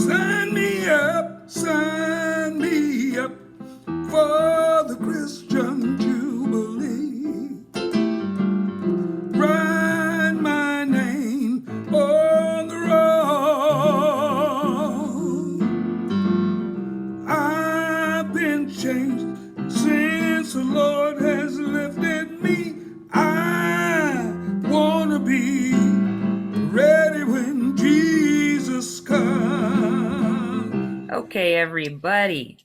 sign me up for the Christian Jubilee. Write my name on the roll. I've been changed since the Lord has lifted me. I want to be ready when Jesus comes. Okay, everybody.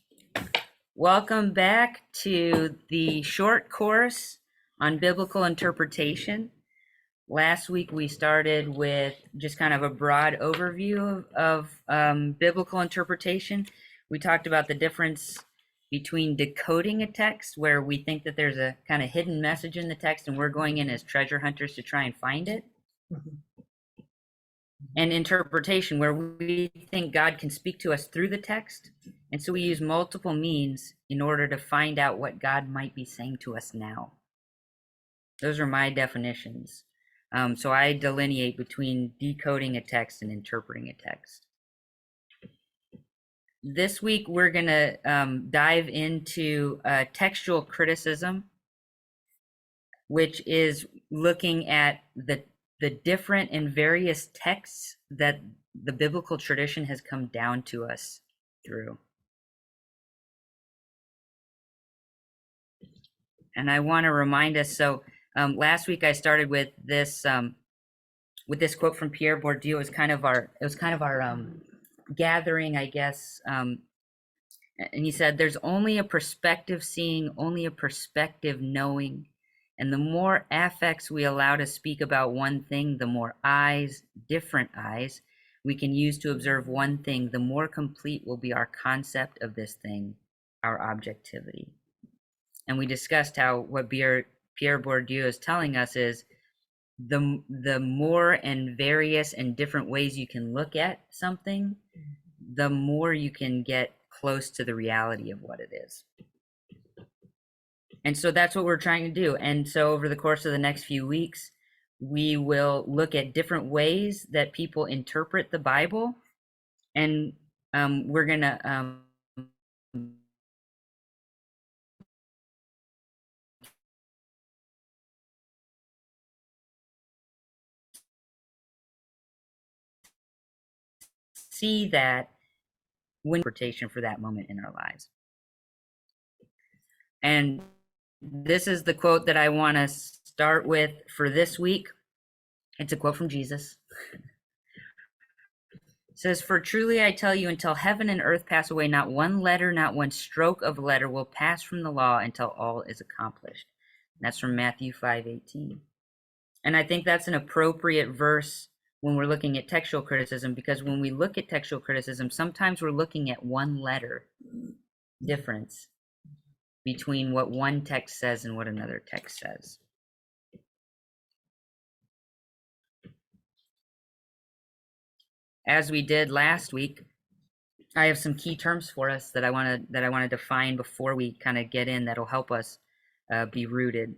Welcome back to the short course on biblical interpretation. Last week we started with just kind of a broad overview of biblical interpretation. We talked about the difference between decoding a text, where we think that there's a kind of hidden message in the text and we're going in as treasure hunters to try and find it. And interpretation, where we think God can speak to us through the text. And so we use multiple means in order to find out what God might be saying to us now. Those are my definitions. So I delineate between decoding a text and interpreting a text. This week, we're going to dive into textual criticism, which is looking at the different and various texts that the biblical tradition has come down to us through. And I want to remind us, so last week I started with this quote from Pierre Bourdieu. It was kind of our gathering, I guess. And he said, "There's only a perspective seeing, only a perspective knowing. And the more affects we allow to speak about one thing, the more eyes, different eyes, we can use to observe one thing, the more complete will be our concept of this thing, our objectivity." And we discussed how what Pierre Bourdieu is telling us is the more and various and different ways you can look at something, the more you can get close to the reality of what it is. And so that's what we're trying to do. And so over the course of the next few weeks, we will look at different ways that people interpret the Bible. And we're going to see that when interpretation for that moment in our lives. And this is the quote that I want to start with for this week. It's a quote from Jesus. It says, "For truly I tell you, until heaven and earth pass away, not one letter, not one stroke of a letter will pass from the law until all is accomplished." And that's from Matthew 5:18. And I think that's an appropriate verse when we're looking at textual criticism, because when we look at textual criticism, sometimes we're looking at one letter difference between what one text says and what another text says. As we did last week, I have some key terms for us that I want to define before we kind of get in, that'll help us be rooted.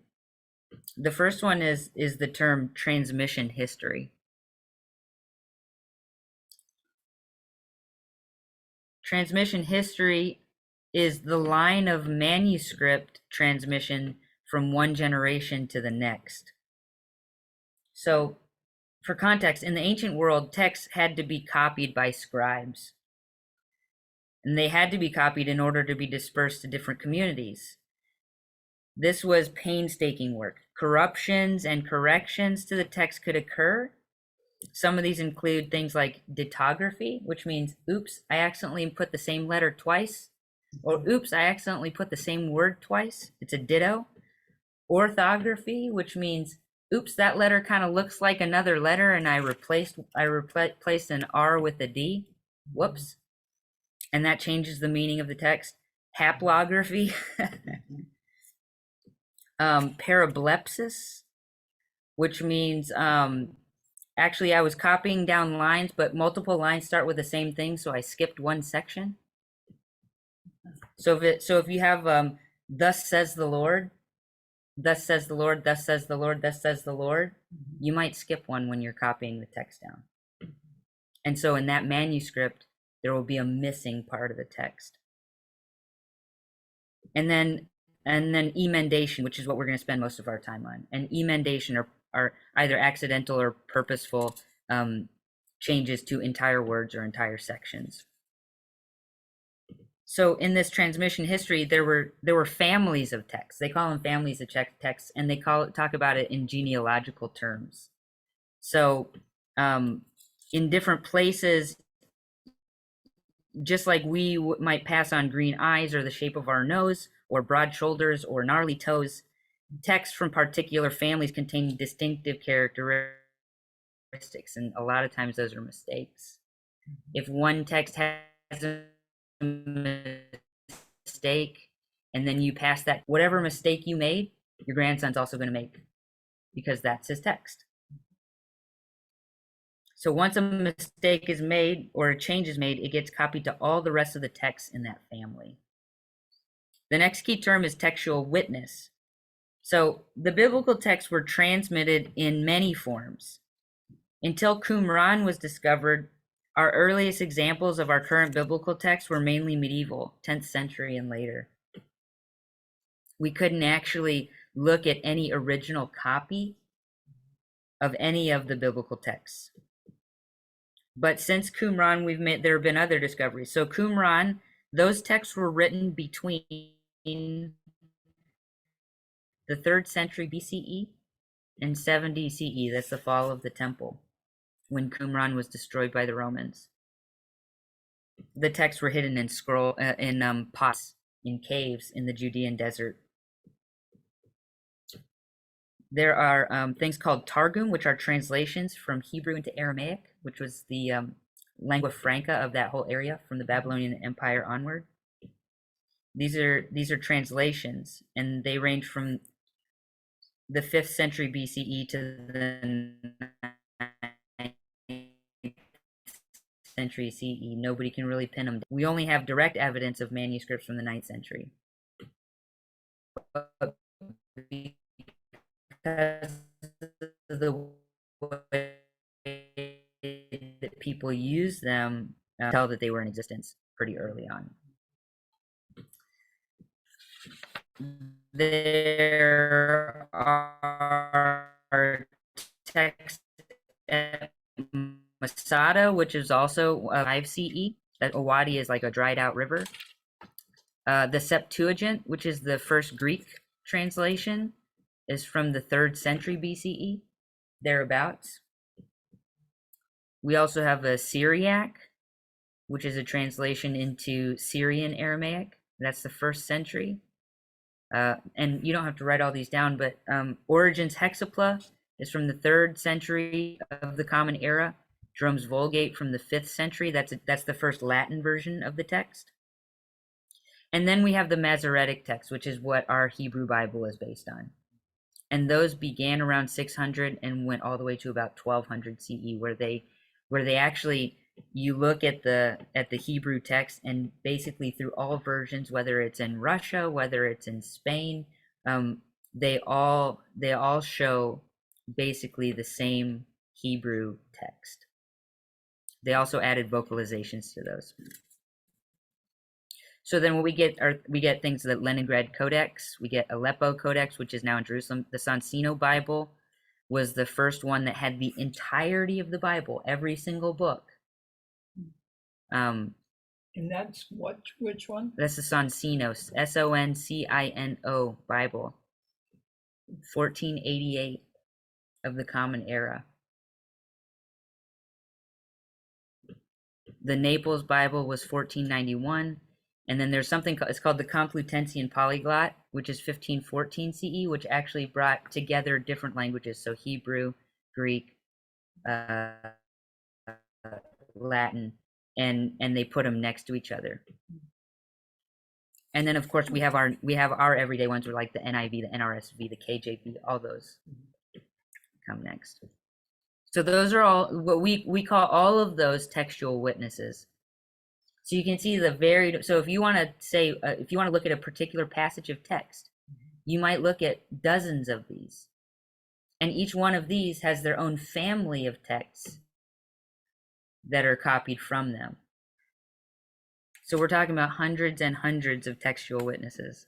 The first one is the term transmission history. Transmission history is the line of manuscript transmission from one generation to the next. So, for context, in the ancient world, texts had to be copied by scribes. And they had to be copied in order to be dispersed to different communities. This was painstaking work. Corruptions and corrections to the text could occur. Some of these include things like ditography, which means, oops, I accidentally put the same letter twice. Or oops, I accidentally put the same word twice. It's a ditto. Orthography, which means, oops, that letter kind of looks like another letter and I replaced an R with a D. Whoops. And that changes the meaning of the text. Haplography. Parablepsis, which means actually I was copying down lines, but multiple lines start with the same thing, so I skipped one section. So if you have thus says the Lord, thus says the Lord, thus says the Lord, thus says the Lord, you might skip one when you're copying the text down. And so in that manuscript, there will be a missing part of the text. And then emendation, which is what we're going to spend most of our time on. And emendation are either accidental or purposeful changes to entire words or entire sections. So in this transmission history, there were families of texts. They call them families of texts, and they talk about it in genealogical terms. So in different places, just like we might pass on green eyes or the shape of our nose or broad shoulders or gnarly toes, texts from particular families contain distinctive characteristics, and a lot of times those are mistakes. If one text has a mistake and then you pass that, whatever mistake you made, your grandson's also going to make, because that's his text. So once a mistake is made or a change is made, it gets copied to all the rest of the texts in that family. The next key term is textual witness. So the biblical texts were transmitted in many forms. Until Qumran was discovered, our earliest examples of our current biblical texts were mainly medieval, 10th century and later. We couldn't actually look at any original copy of any of the biblical texts. But since Qumran, there have been other discoveries. So Qumran, those texts were written between the 3rd century BCE and 70 CE. That's the fall of the temple, when Qumran was destroyed by the Romans. The texts were hidden in pots, in caves in the Judean desert. There are things called Targum, which are translations from Hebrew into Aramaic, which was the lingua franca of that whole area from the Babylonian Empire onward. These are translations, and they range from the 5th century BCE to the 9th century CE. Nobody can really pin them. We only have direct evidence of manuscripts from the 9th century. But because of the way that people use them, tell that they were in existence pretty early on. There are texts at Masada, which is also 5 CE. That Owadi is like a dried out river. The Septuagint, which is the first Greek translation, is from the 3rd century BCE, thereabouts. We also have a Syriac, which is a translation into Syrian Aramaic. That's the 1st century. And you don't have to write all these down, but Origen's Hexapla is from the 3rd century of the Common Era. Jerome's Vulgate from the 5th century. That's the first Latin version of the text. And then we have the Masoretic Texts, which is what our Hebrew Bible is based on. And those began around 600 and went all the way to about 1200 CE, where they actually, you look at the Hebrew text, and basically through all versions, whether it's in Russia, whether it's in Spain, they all show basically the same Hebrew text. They also added vocalizations to those. So then what we get things like Leningrad Codex, we get Aleppo Codex, which is now in Jerusalem. The Sonsino Bible was the first one that had the entirety of the Bible, every single book. And that's which one? That's the Sonsino, Soncino Bible, 1488 of the Common Era. The Naples Bible was 1491. And then there's something, it's called the Complutensian Polyglot, which is 1514 CE, which actually brought together different languages. So Hebrew, Greek, Latin, and they put them next to each other. And then of course we have our everyday ones, were like the NIV, the NRSV, the KJV, all those come next. So those are all what we call all of those textual witnesses. So you can see the varied. So if you want to say, if you want to look at a particular passage of text, you might look at dozens of these, and each one of these has their own family of texts that are copied from them. So we're talking about hundreds and hundreds of textual witnesses.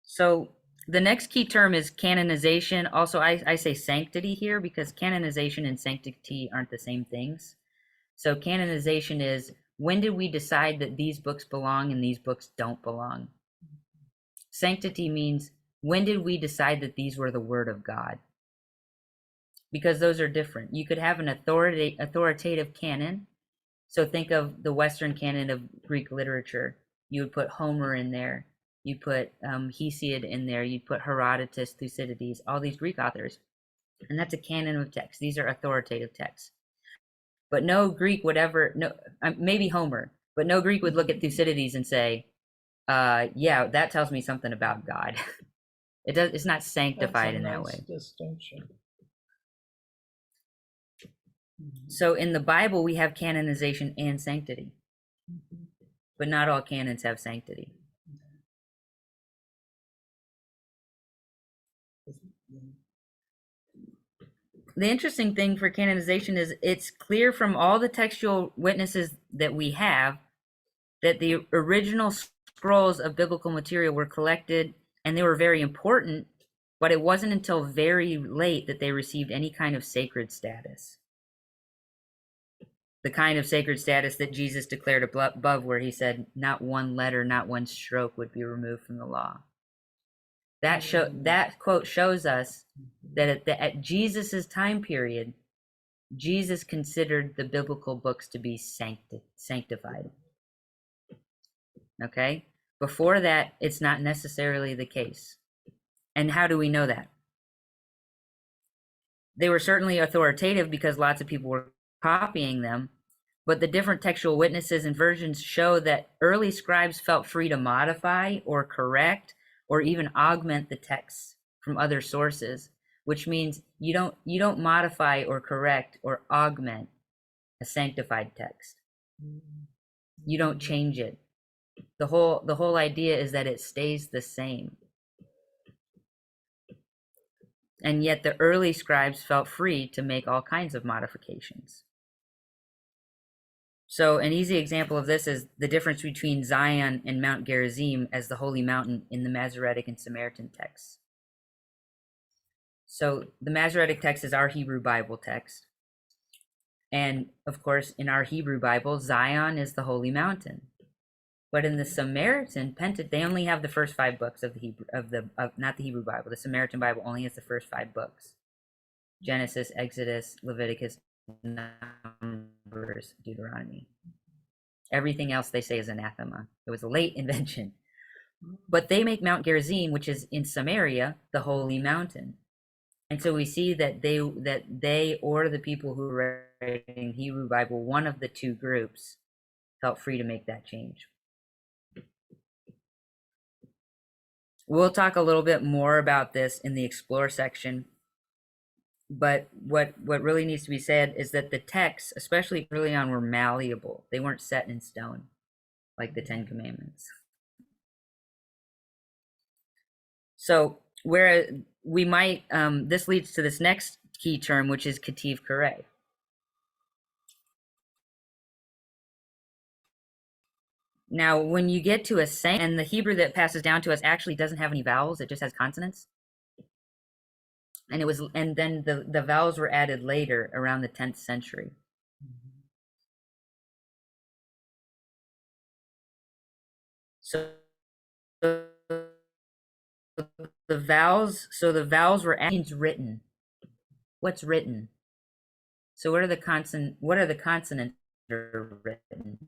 So the next key term is canonization. Also, I say sanctity here because canonization and sanctity aren't the same things. So canonization is, when did we decide that these books belong and these books don't belong? Sanctity means, when did we decide that these were the word of God? Because those are different. You could have an authoritative canon. So think of the Western canon of Greek literature. You would put Homer in there. You put Hesiod in there. You'd put Herodotus, Thucydides, all these Greek authors. And that's a canon of texts. These are authoritative texts. But no Greek would ever, no, maybe Homer, but no Greek would look at Thucydides and say, yeah, that tells me something about God. It's not sanctified in that way. Distinction. So in the Bible, we have canonization and sanctity, but not all canons have sanctity. The interesting thing for canonization is it's clear from all the textual witnesses that we have that the original scrolls of biblical material were collected and they were very important, but it wasn't until very late that they received any kind of sacred status. The kind of sacred status that Jesus declared above, where he said, not one letter, not one stroke would be removed from the law. That quote shows us that at Jesus's time period, Jesus considered the biblical books to be sanctified. Okay? Before that, it's not necessarily the case. And how do we know that? They were certainly authoritative because lots of people were copying them, but the different textual witnesses and versions show that early scribes felt free to modify or correct or even augment the texts from other sources, which means you don't modify or correct or augment a sanctified text. You don't change it. The whole idea is that it stays the same. And yet the early scribes felt free to make all kinds of modifications. So an easy example of this is the difference between Zion and Mount Gerizim as the holy mountain in the Masoretic and Samaritan texts. So the Masoretic text is our Hebrew Bible text. And of course, in our Hebrew Bible, Zion is the holy mountain. But in the Samaritan Pentateuch, they only have the first 5 books of the Hebrew, not the Hebrew Bible. The Samaritan Bible only has the first 5 books: Genesis, Exodus, Leviticus, Numbers, Deuteronomy. Everything else they say is anathema. It was a late invention. But they make Mount Gerizim, which is in Samaria, the holy mountain. And so we see that they or the people who are writing Hebrew Bible, one of the two groups, felt free to make that change. We'll talk a little bit more about this in the Explore section. But what really needs to be said is that the texts, especially early on, were malleable. They weren't set in stone like the 10 Commandments. So where we might, this leads to this next key term, which is Ketiv Kareh. Now, when you get to a saying, and the Hebrew that passes down to us actually doesn't have any vowels, it just has consonants. And then the vowels were added later, around the 10th century. So the vowels were added. Written. What's written? So what are the consonants that are written?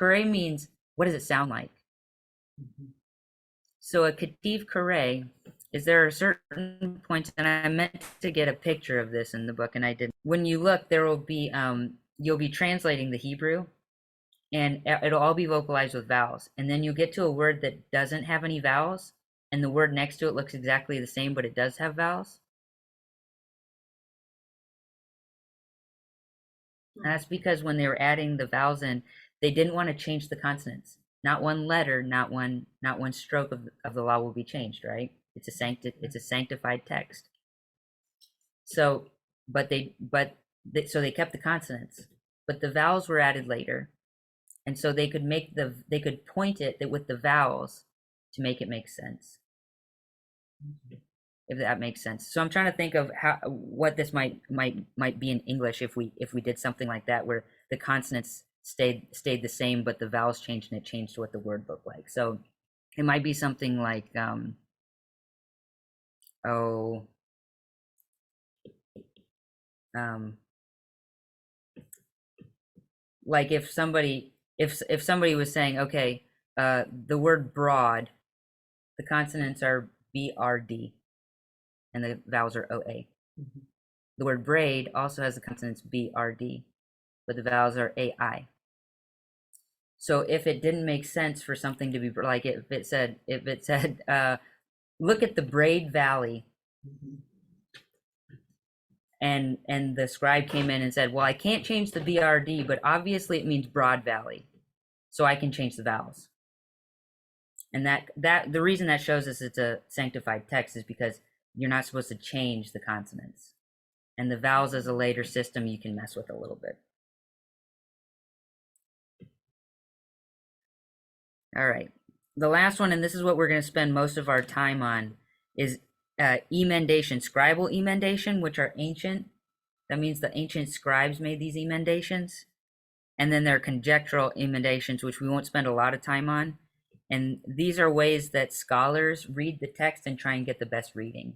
Kareh means, what does it sound like? So a Ketiv Kareh is, there are certain points, and I meant to get a picture of this in the book and I didn't. When you look, there will be you'll be translating the Hebrew, and it'll all be vocalized with vowels, and then you'll get to a word that doesn't have any vowels, and the word next to it looks exactly the same, but it does have vowels. And that's because when they were adding the vowels in, they didn't want to change the consonants. Not one letter, not one stroke of the law will be changed, right? It's a sanctified text. So, but so they kept the consonants, but the vowels were added later, and so they could point it with the vowels to make it make sense, if that makes sense. So I'm trying to think of what this might be in English if we did something like that, where the consonants stayed the same, but the vowels changed and it changed to what the word looked like. So it might be something like like if somebody was saying, okay, the word broad, the consonants are BRD and the vowels are OA. Mhm. The word braid also has the consonants BRD, but the vowels are AI. So if it didn't make sense for something to be like, if it said look at the Braid Valley, and the scribe came in and said, well, I can't change the BRD, but obviously it means Broad Valley, so I can change the vowels. And that the reason that shows us it's a sanctified text is because you're not supposed to change the consonants, and the vowels as a later system you can mess with a little bit. All right, the last one, and this is what we're going to spend most of our time on, is emendation, scribal emendation, which are ancient. That means the ancient scribes made these emendations. And then there are conjectural emendations, which we won't spend a lot of time on. And these are ways that scholars read the text and try and get the best reading.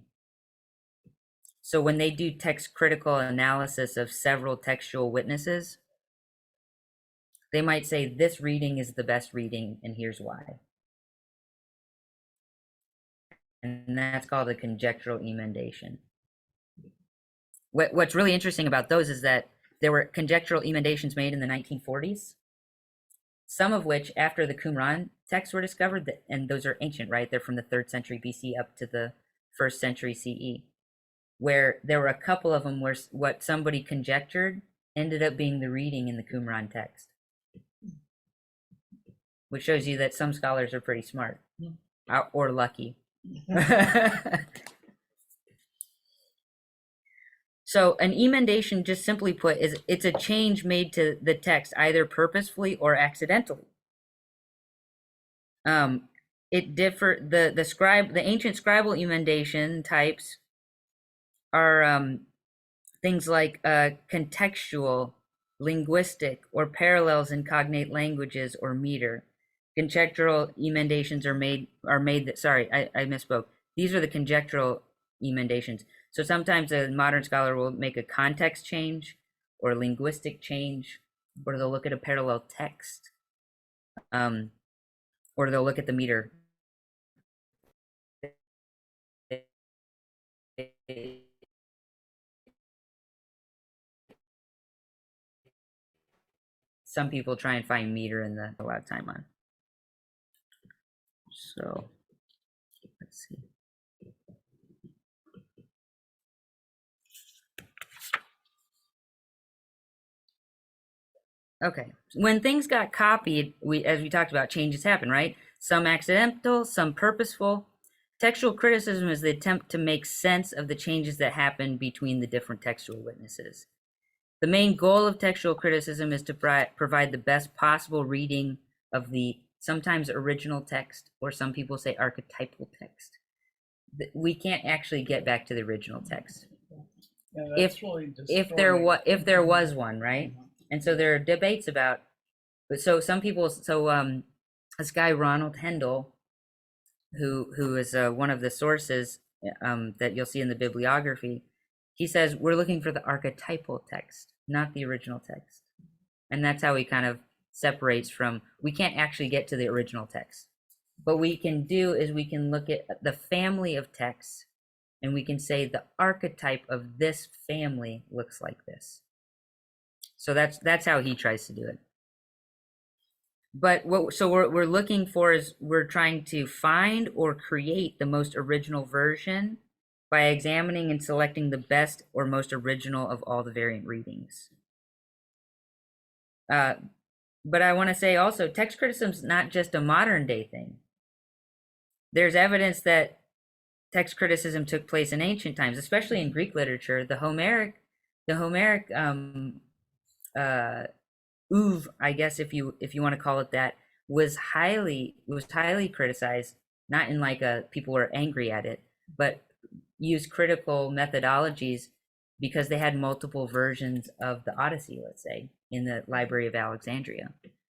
So when they do text critical analysis of several textual witnesses, they might say this reading is the best reading, and here's why. And that's called a conjectural emendation. What's really interesting about those is that there were conjectural emendations made in the 1940s, some of which after the Qumran texts were discovered, and those are ancient, right? They're from the 3rd century BC up to the 1st century CE, where there were a couple of them where what somebody conjectured ended up being the reading in the Qumran text, which shows you that some scholars are pretty smart or lucky. So an emendation, just simply put, it's a change made to the text either purposefully or accidentally. It differ the ancient scribal emendation types are things like contextual, linguistic, or parallels in cognate languages or meter. Conjectural emendations are made that, sorry, I misspoke. These are the conjectural emendations. So sometimes a modern scholar will make a context change or a linguistic change, or they'll look at a parallel text, or they'll look at the meter. Some people try and find meter in the a lot of time on. So let's see. Okay, when things got copied, as we talked about, changes happen, right? Some accidental, some purposeful. Textual criticism is the attempt to make sense of the changes that happen between the different textual witnesses. The main goal of textual criticism is to provide the best possible reading of the sometimes original text, or some people say archetypal text. We can't actually get back to the original text. Yeah, if really if there was one, right? And so there are debates about, so some people, this guy Ronald Hendel, who is one of the sources that you'll see in the bibliography, he says we're looking for the archetypal text, not the original text. And that's how he kind of separates from, we can't actually get to the original text. What we can do is we can look at the family of texts, and we can say the archetype of this family looks like this. So that's how he tries to do it. But what we're looking for is, we're trying to find or create the most original version by examining and selecting the best or most original of all the variant readings. But I want to say also, text criticism is not just a modern day thing. There's evidence that text criticism took place in ancient times, especially in Greek literature. The Homeric The Homeric uh, oeuvre, I guess if you want to call it that, was highly criticized, not in like a people were angry at it, but used critical methodologies because they had multiple versions of the Odyssey, let's say, in the Library of Alexandria.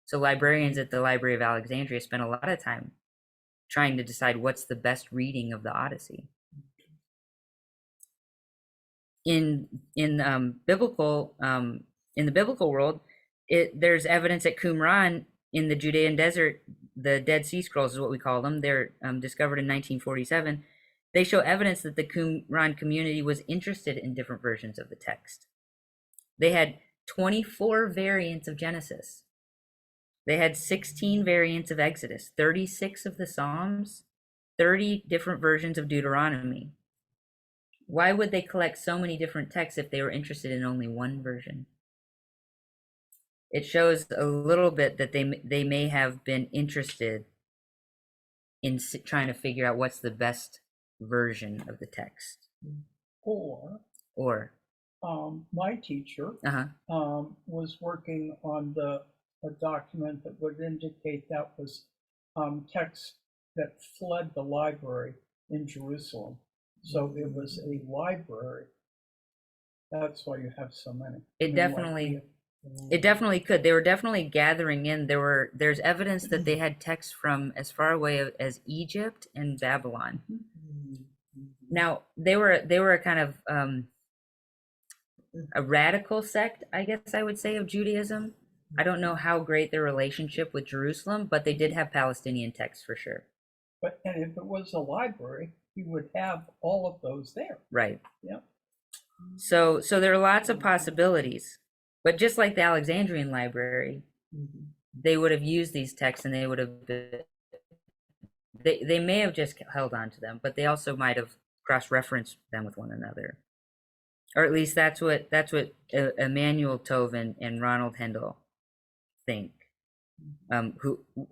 So librarians at the Library of Alexandria spent a lot of time trying to decide what's the best reading of the Odyssey. In biblical in the biblical world, there's evidence at Qumran in the Judean desert. The Dead Sea Scrolls is what we call them. They're discovered in 1947. They show evidence that the Qumran community was interested in different versions of the text. They had 24 variants of Genesis. They had 16 variants of Exodus, 36 of the Psalms, 30 different versions of Deuteronomy. Why would they collect so many different texts if they were interested in only one version? It shows a little bit that they may have been interested in trying to figure out what's the best version of the text. Or my teacher was working on a document that would indicate that was text that fled the library in Jerusalem. So it was a library. That's why you have so many. It definitely could. They were definitely gathering in. There's evidence that they had texts from as far away as Egypt and Babylon. Now they were a kind of a radical sect, I guess I would say, of Judaism. I don't know how great their relationship with Jerusalem, but they did have Palestinian texts for sure. And if it was a library, you would have all of those there. Right. Yeah. So there are lots of possibilities, but just like the Alexandrian library, they would have used these texts, and they would have they may have just held on to them, but they also might have cross-referenced them with one another, or at least that's what Emmanuel Tove and Ronald Hendel think,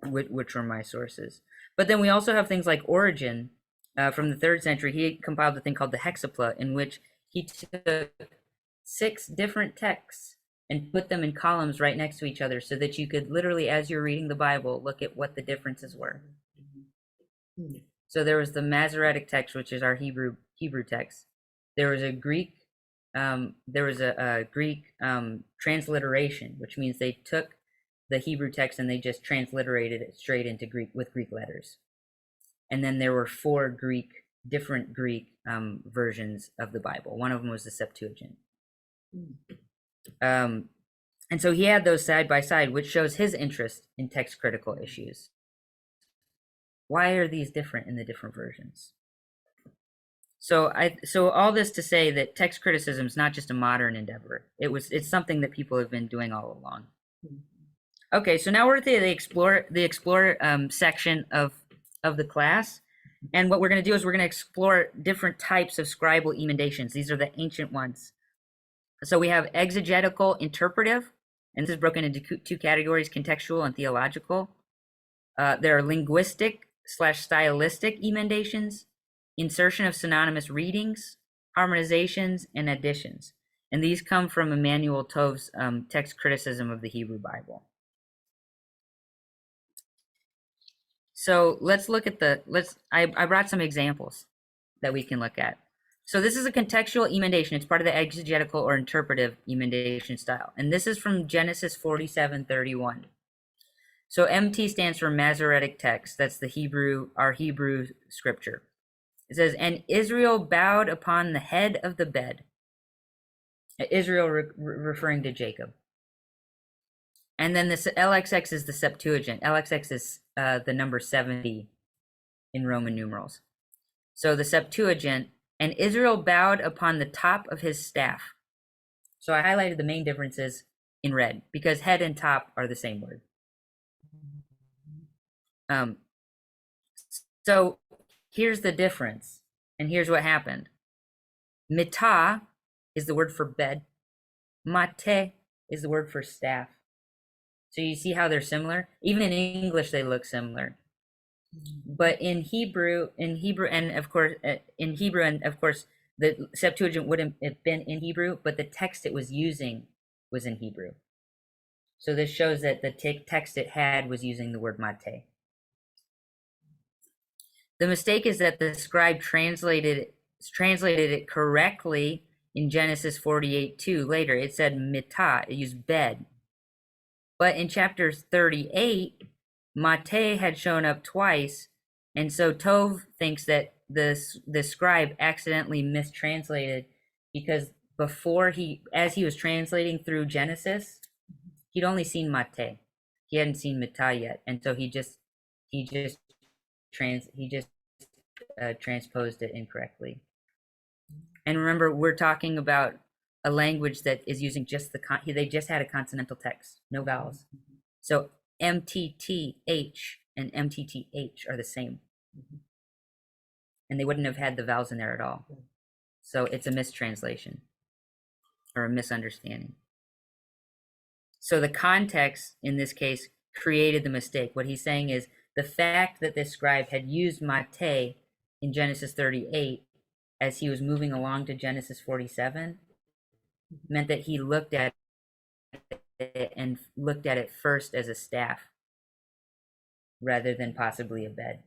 which were my sources. But then we also have things like Origen from the 3rd century. He compiled a thing called the Hexapla, in which he took 6 different texts and put them in columns right next to each other, so that you could literally, as you're reading the Bible, look at what the differences were. So there was the Masoretic Text, which is our Hebrew text. There was a Greek transliteration, which means they took the Hebrew text and they just transliterated it straight into Greek with Greek letters. And then there were 4 different Greek versions of the Bible. One of them was the Septuagint. And so he had those side by side, which shows his interest in text critical issues. Why are these different in the different versions? So all this to say that text criticism is not just a modern endeavor. It's something that people have been doing all along. Okay, so now we're at the explore section of the class, and what we're going to do is we're going to explore different types of scribal emendations. These are the ancient ones. So we have exegetical, interpretive, and this is broken into 2 categories: contextual and theological. There are linguistic/stylistic emendations, insertion of synonymous readings, harmonizations, and additions. And these come from Emmanuel Tove's text criticism of the Hebrew Bible. So let's look at I brought some examples that we can look at. So this is a contextual emendation. It's part of the exegetical or interpretive emendation style. And this is from Genesis 47:31. So MT stands for Masoretic Texts. That's our Hebrew scripture. It says, "And Israel bowed upon the head of the bed." Israel referring to Jacob. And then this LXX is the Septuagint. LXX is the number 70 in Roman numerals. So the Septuagint, "And Israel bowed upon the top of his staff." So I highlighted the main differences in red because head and top are the same word. So here's the difference, and here's what happened. Mitah is the word for bed. Mate is the word for staff. So you see how they're similar? Even in English, they look similar. But in Hebrew, and of course, The Septuagint wouldn't have been in Hebrew, but the text it was using was in Hebrew. So this shows that the text it had was using the word mate. The mistake is that the scribe translated it correctly in Genesis 48:2 later. It said mitah, it used bed. But in chapter 38, mate had shown up twice, and so Tov thinks that the scribe accidentally mistranslated, because before as he was translating through Genesis, he'd only seen mate. He hadn't seen mitah yet, and so he just transposed it incorrectly. And remember, we're talking about a language that is using just they just had a consonantal text, no vowels. So mtth and mtth are the same. And they wouldn't have had the vowels in there at all. So it's a mistranslation or a misunderstanding. So the context in this case created the mistake. What he's saying is the fact that this scribe had used mate in Genesis 38 as he was moving along to Genesis 47 meant that he looked at it first as a staff rather than possibly a bed.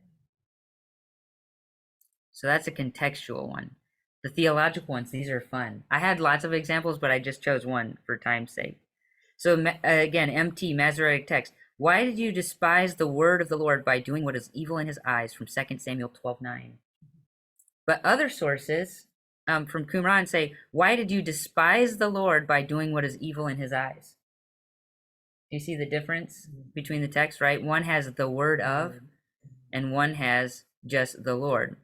So that's a contextual one. The theological ones, these are fun. I had lots of examples, but I just chose one for time's sake. So again, MT, Masoretic Text. Why did you despise the word of the Lord by doing what is evil in his eyes? From 2 Samuel 12:9. But other sources from Qumran say, why did you despise the Lord by doing what is evil in his eyes? Do you see the difference between the texts, right? One has the word of, and one has just the Lord.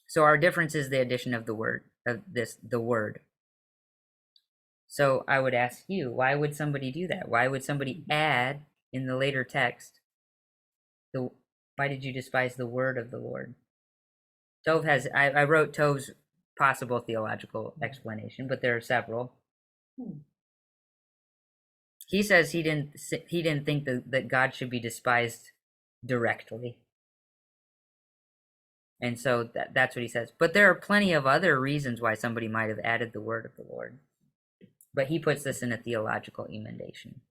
So our difference is the addition of the word, the word. So I would ask you, why would somebody do that? Why would somebody add in the later text, why did you despise the word of the Lord? Tov has, I wrote Tov's possible theological explanation, but there are several. He says he didn't think that God should be despised directly. And so that's what he says. But there are plenty of other reasons why somebody might have added the word of the Lord. But he puts this in a theological emendation.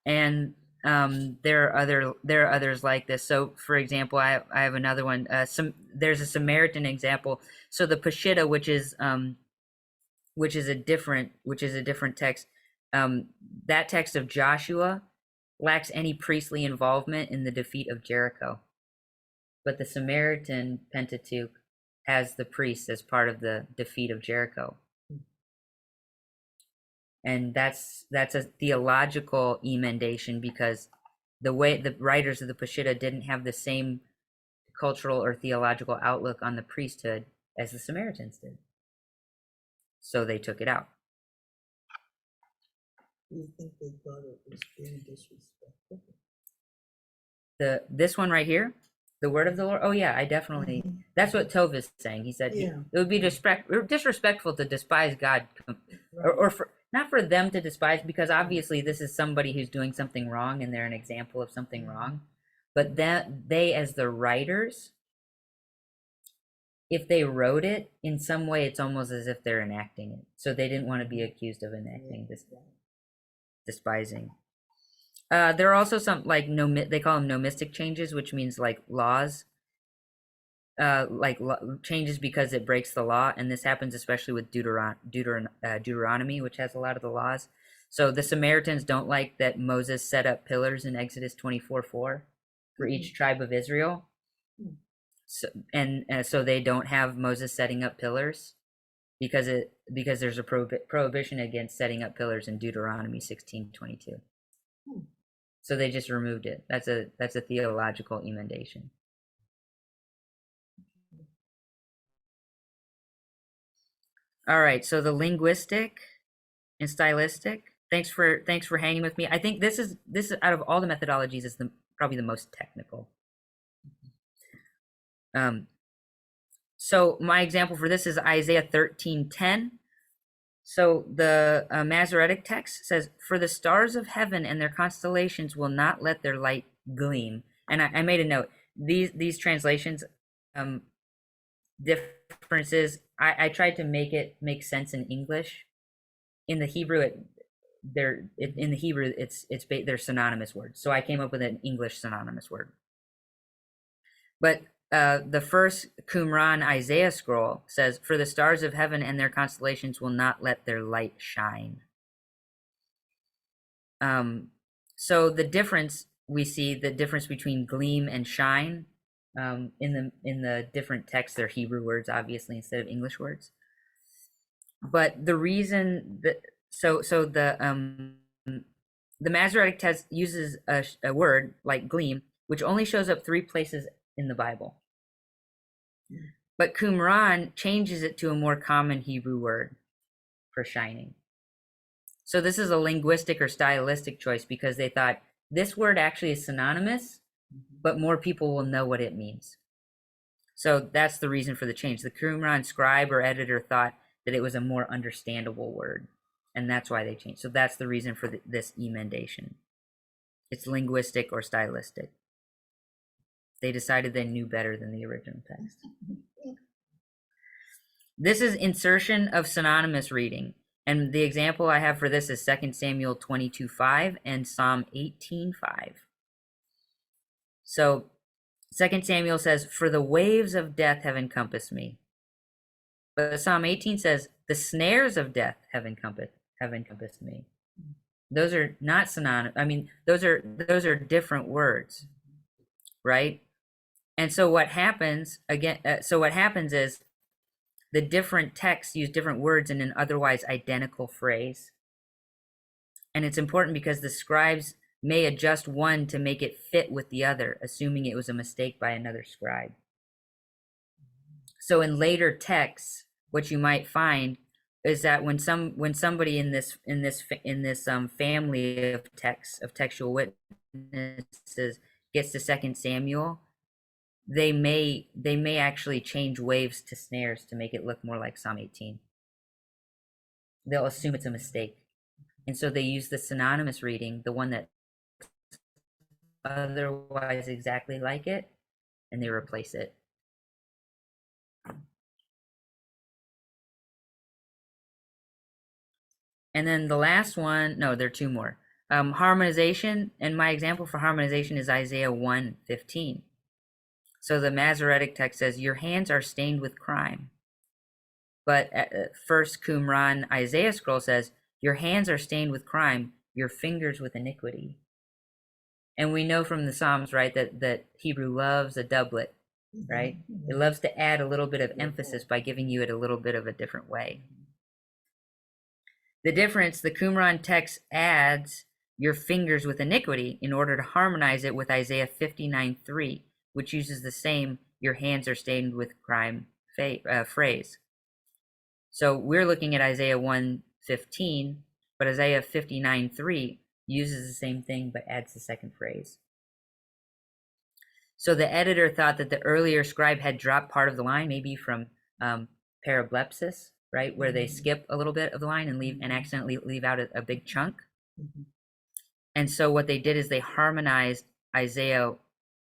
And there are others like this. So, for example, I have another one. There's a Samaritan example. So the Peshitta, which is a different text. That text of Joshua lacks any priestly involvement in the defeat of Jericho. But the Samaritan Pentateuch has the priests as part of the defeat of Jericho. And that's a theological emendation, because the way the writers of the Peshitta didn't have the same cultural or theological outlook on the priesthood as the Samaritans did. So they took it out. Do you think they thought it was being disrespectful? This one right here, the word of the Lord. Oh yeah, I definitely. That's what Tov is saying. He said it would be disrespectful to despise God, or for, not for them to despise, because obviously this is somebody who's doing something wrong and they're an example of something wrong. But that they, as the writers, if they wrote it in some way, it's almost as if they're enacting it. So they didn't want to be accused of enacting this, despising. There are also some, like, they call them nomistic changes, which means like laws, changes because it breaks the law. And this happens especially with Deuteronomy, which has a lot of the laws. So the Samaritans don't like that Moses set up pillars in Exodus 24:4 for each tribe of Israel. So, so they don't have Moses setting up pillars because there's a prohibition against setting up pillars in Deuteronomy 16:22. So they just removed it. That's a theological emendation. All right, so the linguistic and stylistic. Thanks for hanging with me. I think this is out of all the methodologies is probably the most technical. So my example for this is Isaiah 13:10. So the Masoretic text says, "For the stars of heaven and their constellations will not let their light gleam." And I made a note. These translations differ difference is I tried to make it make sense in English. In the Hebrew, they're synonymous words. So I came up with an English synonymous word. But the first Qumran Isaiah scroll says, "For the stars of heaven and their constellations will not let their light shine." So the difference we see, the difference between gleam and shine, in the different texts, they're Hebrew words, obviously, instead of English words. But the reason that the Masoretic Text uses a word like gleam, which only shows up 3 places in the Bible. But Qumran changes it to a more common Hebrew word for shining. So this is a linguistic or stylistic choice because they thought this word actually is synonymous, but more people will know what it means. So that's the reason for the change. The Qumran scribe or editor thought that it was a more understandable word, and that's why they changed. So that's the reason for this emendation. It's linguistic or stylistic. They decided they knew better than the original text. This is insertion of synonymous reading. And the example I have for this is 2 Samuel 22:5 and Psalm 18:5. So 2 Samuel says, "For the waves of death have encompassed me." But Psalm 18 says, "The snares of death have encompassed me." Those are not synonymous. I mean, those are different words, right? And so what happens is the different texts use different words in an otherwise identical phrase. And it's important because the scribes may adjust one to make it fit with the other, assuming it was a mistake by another scribe. So in later texts, what you might find is that when somebody in this family of texts, of textual witnesses, gets to 2 Samuel, they may actually change waves to snares to make it look more like Psalm 18. They'll assume it's a mistake. And so they use the synonymous reading, the one that otherwise exactly like it, and they replace it. And then the last one, no, there are 2 more. Harmonization, and my example for harmonization is Isaiah 1:15. So the Masoretic text says, "Your hands are stained with crime." But first Qumran Isaiah scroll says, "Your hands are stained with crime, your fingers with iniquity." And we know from the Psalms, right, that Hebrew loves a doublet, right? It loves to add a little bit of emphasis by giving you it a little bit of a different way. The difference, the Qumran text adds "your fingers with iniquity" in order to harmonize it with Isaiah 59:3, which uses the same "your hands are stained with crime" phrase. So we're looking at Isaiah 1:15, but Isaiah 59:3 uses the same thing but adds the second phrase. So the editor thought that the earlier scribe had dropped part of the line, maybe from parablepsis, right, where they skip a little bit of the line and accidentally leave out a big chunk. And so what they did is they harmonized Isaiah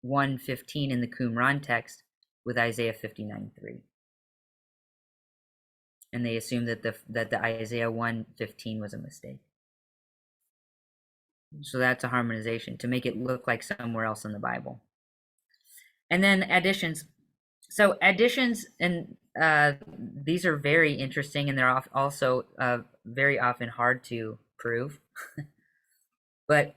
1:15 in the Qumran text with Isaiah 59:3. And they assumed that the Isaiah 1:15 was a mistake. So that's a harmonization to make it look like somewhere else in the Bible. And then additions. So additions, and these are very interesting, and they're also very often hard to prove. But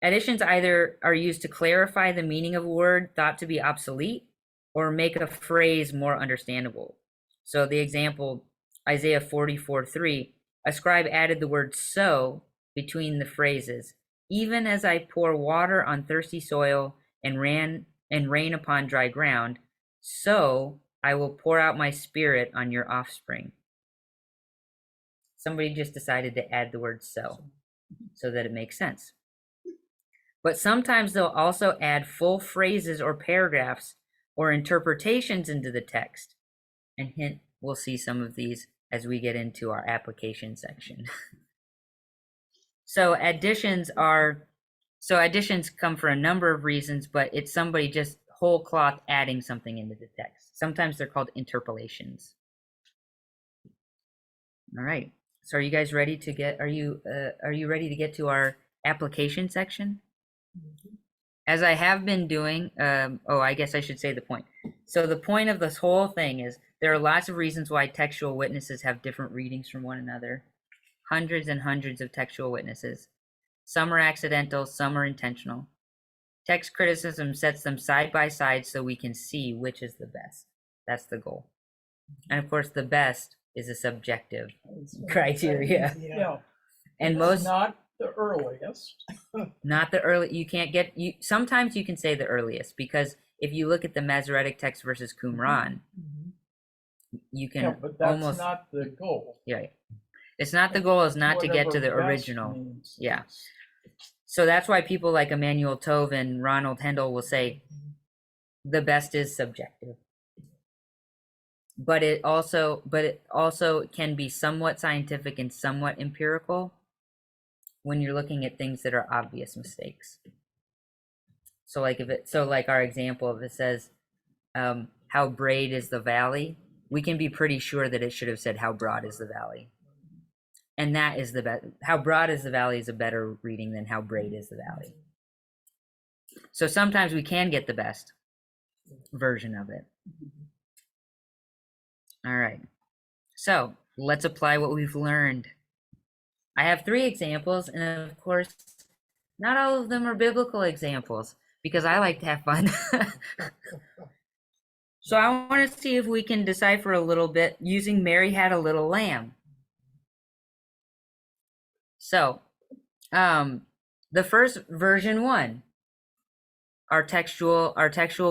additions either are used to clarify the meaning of a word thought to be obsolete or make a phrase more understandable. So the example, Isaiah 44:3, a scribe added the word "so" between the phrases, "Even as I pour water on thirsty soil and rain upon dry ground, so I will pour out my spirit on your offspring." Somebody just decided to add the word "so" that it makes sense. But sometimes they'll also add full phrases or paragraphs or interpretations into the text. And hint, we'll see some of these as we get into our application section. So additions come for a number of reasons, but it's somebody just whole cloth adding something into the text. Sometimes they're called interpolations. All right. So are you guys ready to get, are you ready to get to our application section? As I have been doing, I guess I should say the point. So the point of this whole thing is there are lots of reasons why textual witnesses have different readings from one another. Hundreds and hundreds of textual witnesses. Some are accidental, some are intentional. Text criticism sets them side by side so we can see which is the best. That's the goal. And of course, the best is a subjective criteria. Yeah. And It's most not the earliest. not the early, you can't get, you sometimes you can say the earliest, because if you look at the Masoretic text versus Qumran, you can But that's almost not the goal. Yeah. It's not the goal is not to get to the Whatever best original. means. Yeah. So that's why people like Emmanuel Tove and Ronald Hendel will say the best is subjective. But it also can be somewhat scientific and somewhat empirical when you're looking at things that are obvious mistakes. So like our example, if it says how braid is the valley, we can be pretty sure that it should have said how broad is the valley. And that is the best. How broad is the valley is a better reading than how braid is the valley. So sometimes we can get the best version of it. All right. So let's apply what we've learned. I have 3 examples, and of course, not all of them are biblical examples because I like to have fun. So I want to see if we can decipher a little bit using Mary Had a Little Lamb. So, the first version 1, our textual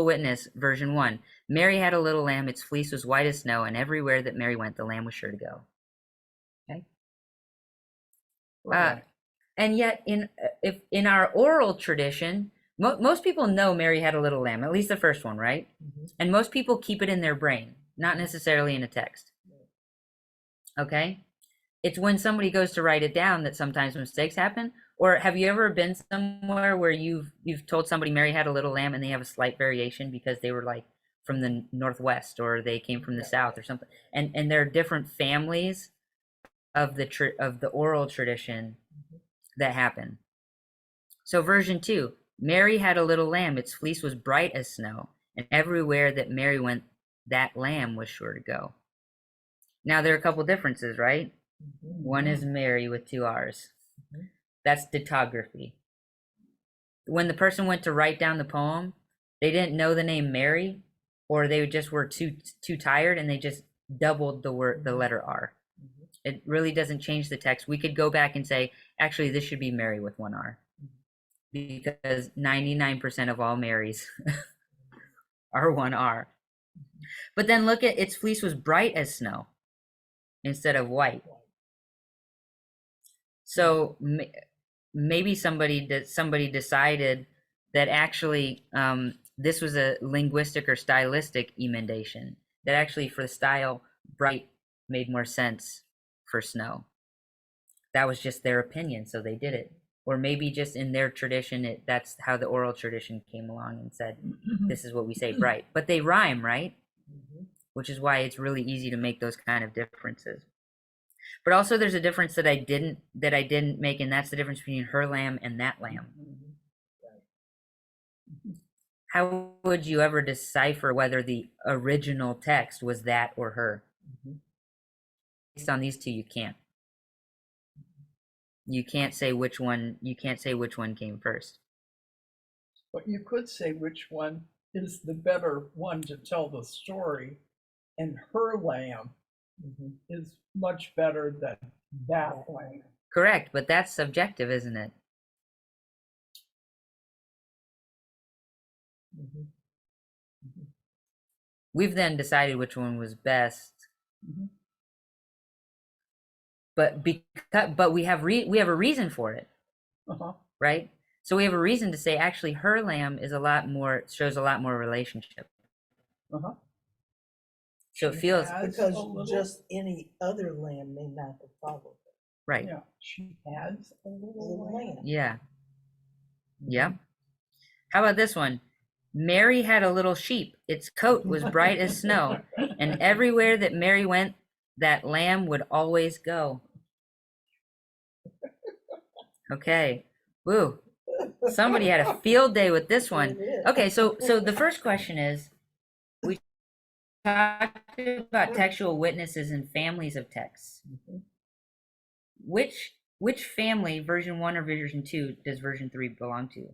witness, version 1. Mary had a little lamb, its fleece was white as snow, and everywhere that Mary went, the lamb was sure to go. Okay. And yet, in our oral tradition, most people know Mary had a little lamb, at least the first one, right? And most people keep it in their brain, not necessarily in a text. Okay? It's when somebody goes to write it down that sometimes mistakes happen. Or have you ever been somewhere where you've told somebody Mary had a little lamb and they have a slight variation because they were like from the Northwest or they came from the South or something, and there are different families of the oral tradition that happen. So version 2, Mary had a little lamb, its fleece was bright as snow, and everywhere that Mary went, that lamb was sure to go. Now there are a couple differences, right? One is Mary with 2 R's. That's ditography. When the person went to write down the poem, they didn't know the name Mary, or they just were too tired and they just doubled the letter R. It really doesn't change the text. We could go back and say, actually, this should be Mary with 1 R, because 99% of all Marys are 1 R. But then look at its fleece was bright as snow instead of white. So maybe somebody decided that actually this was a linguistic or stylistic emendation, that actually for the style, bright made more sense for snow. That was just their opinion, so they did it. Or maybe just in their tradition, that's how the oral tradition came along and said, this is what we say, bright. But they rhyme, right? Which is why it's really easy to make those kind of differences. But also there's a difference that I didn't make, and that's the difference between her lamb and that lamb. How would you ever decipher whether the original text was that or her? Based on these 2, you can't. You can't say which one came first. But you could say which one is the better one to tell the story, and her lamb is much better than that lamb. Correct, but that's subjective, isn't it? We've then decided which one was best. But we have a reason for it, right? So we have a reason to say actually her lamb is shows a lot more relationship. So it feels because just any other lamb may not have followed it. Right. Yeah, she has a little lamb. Yeah. Yeah. How about this one? Mary had a little sheep. Its coat was bright as snow, and everywhere that Mary went, that lamb would always go. Okay. Woo. Somebody had a field day with this one. Okay, so the first question is, we talked about textual witnesses and families of texts. Which family, version 1 or version 2, does version 3 belong to?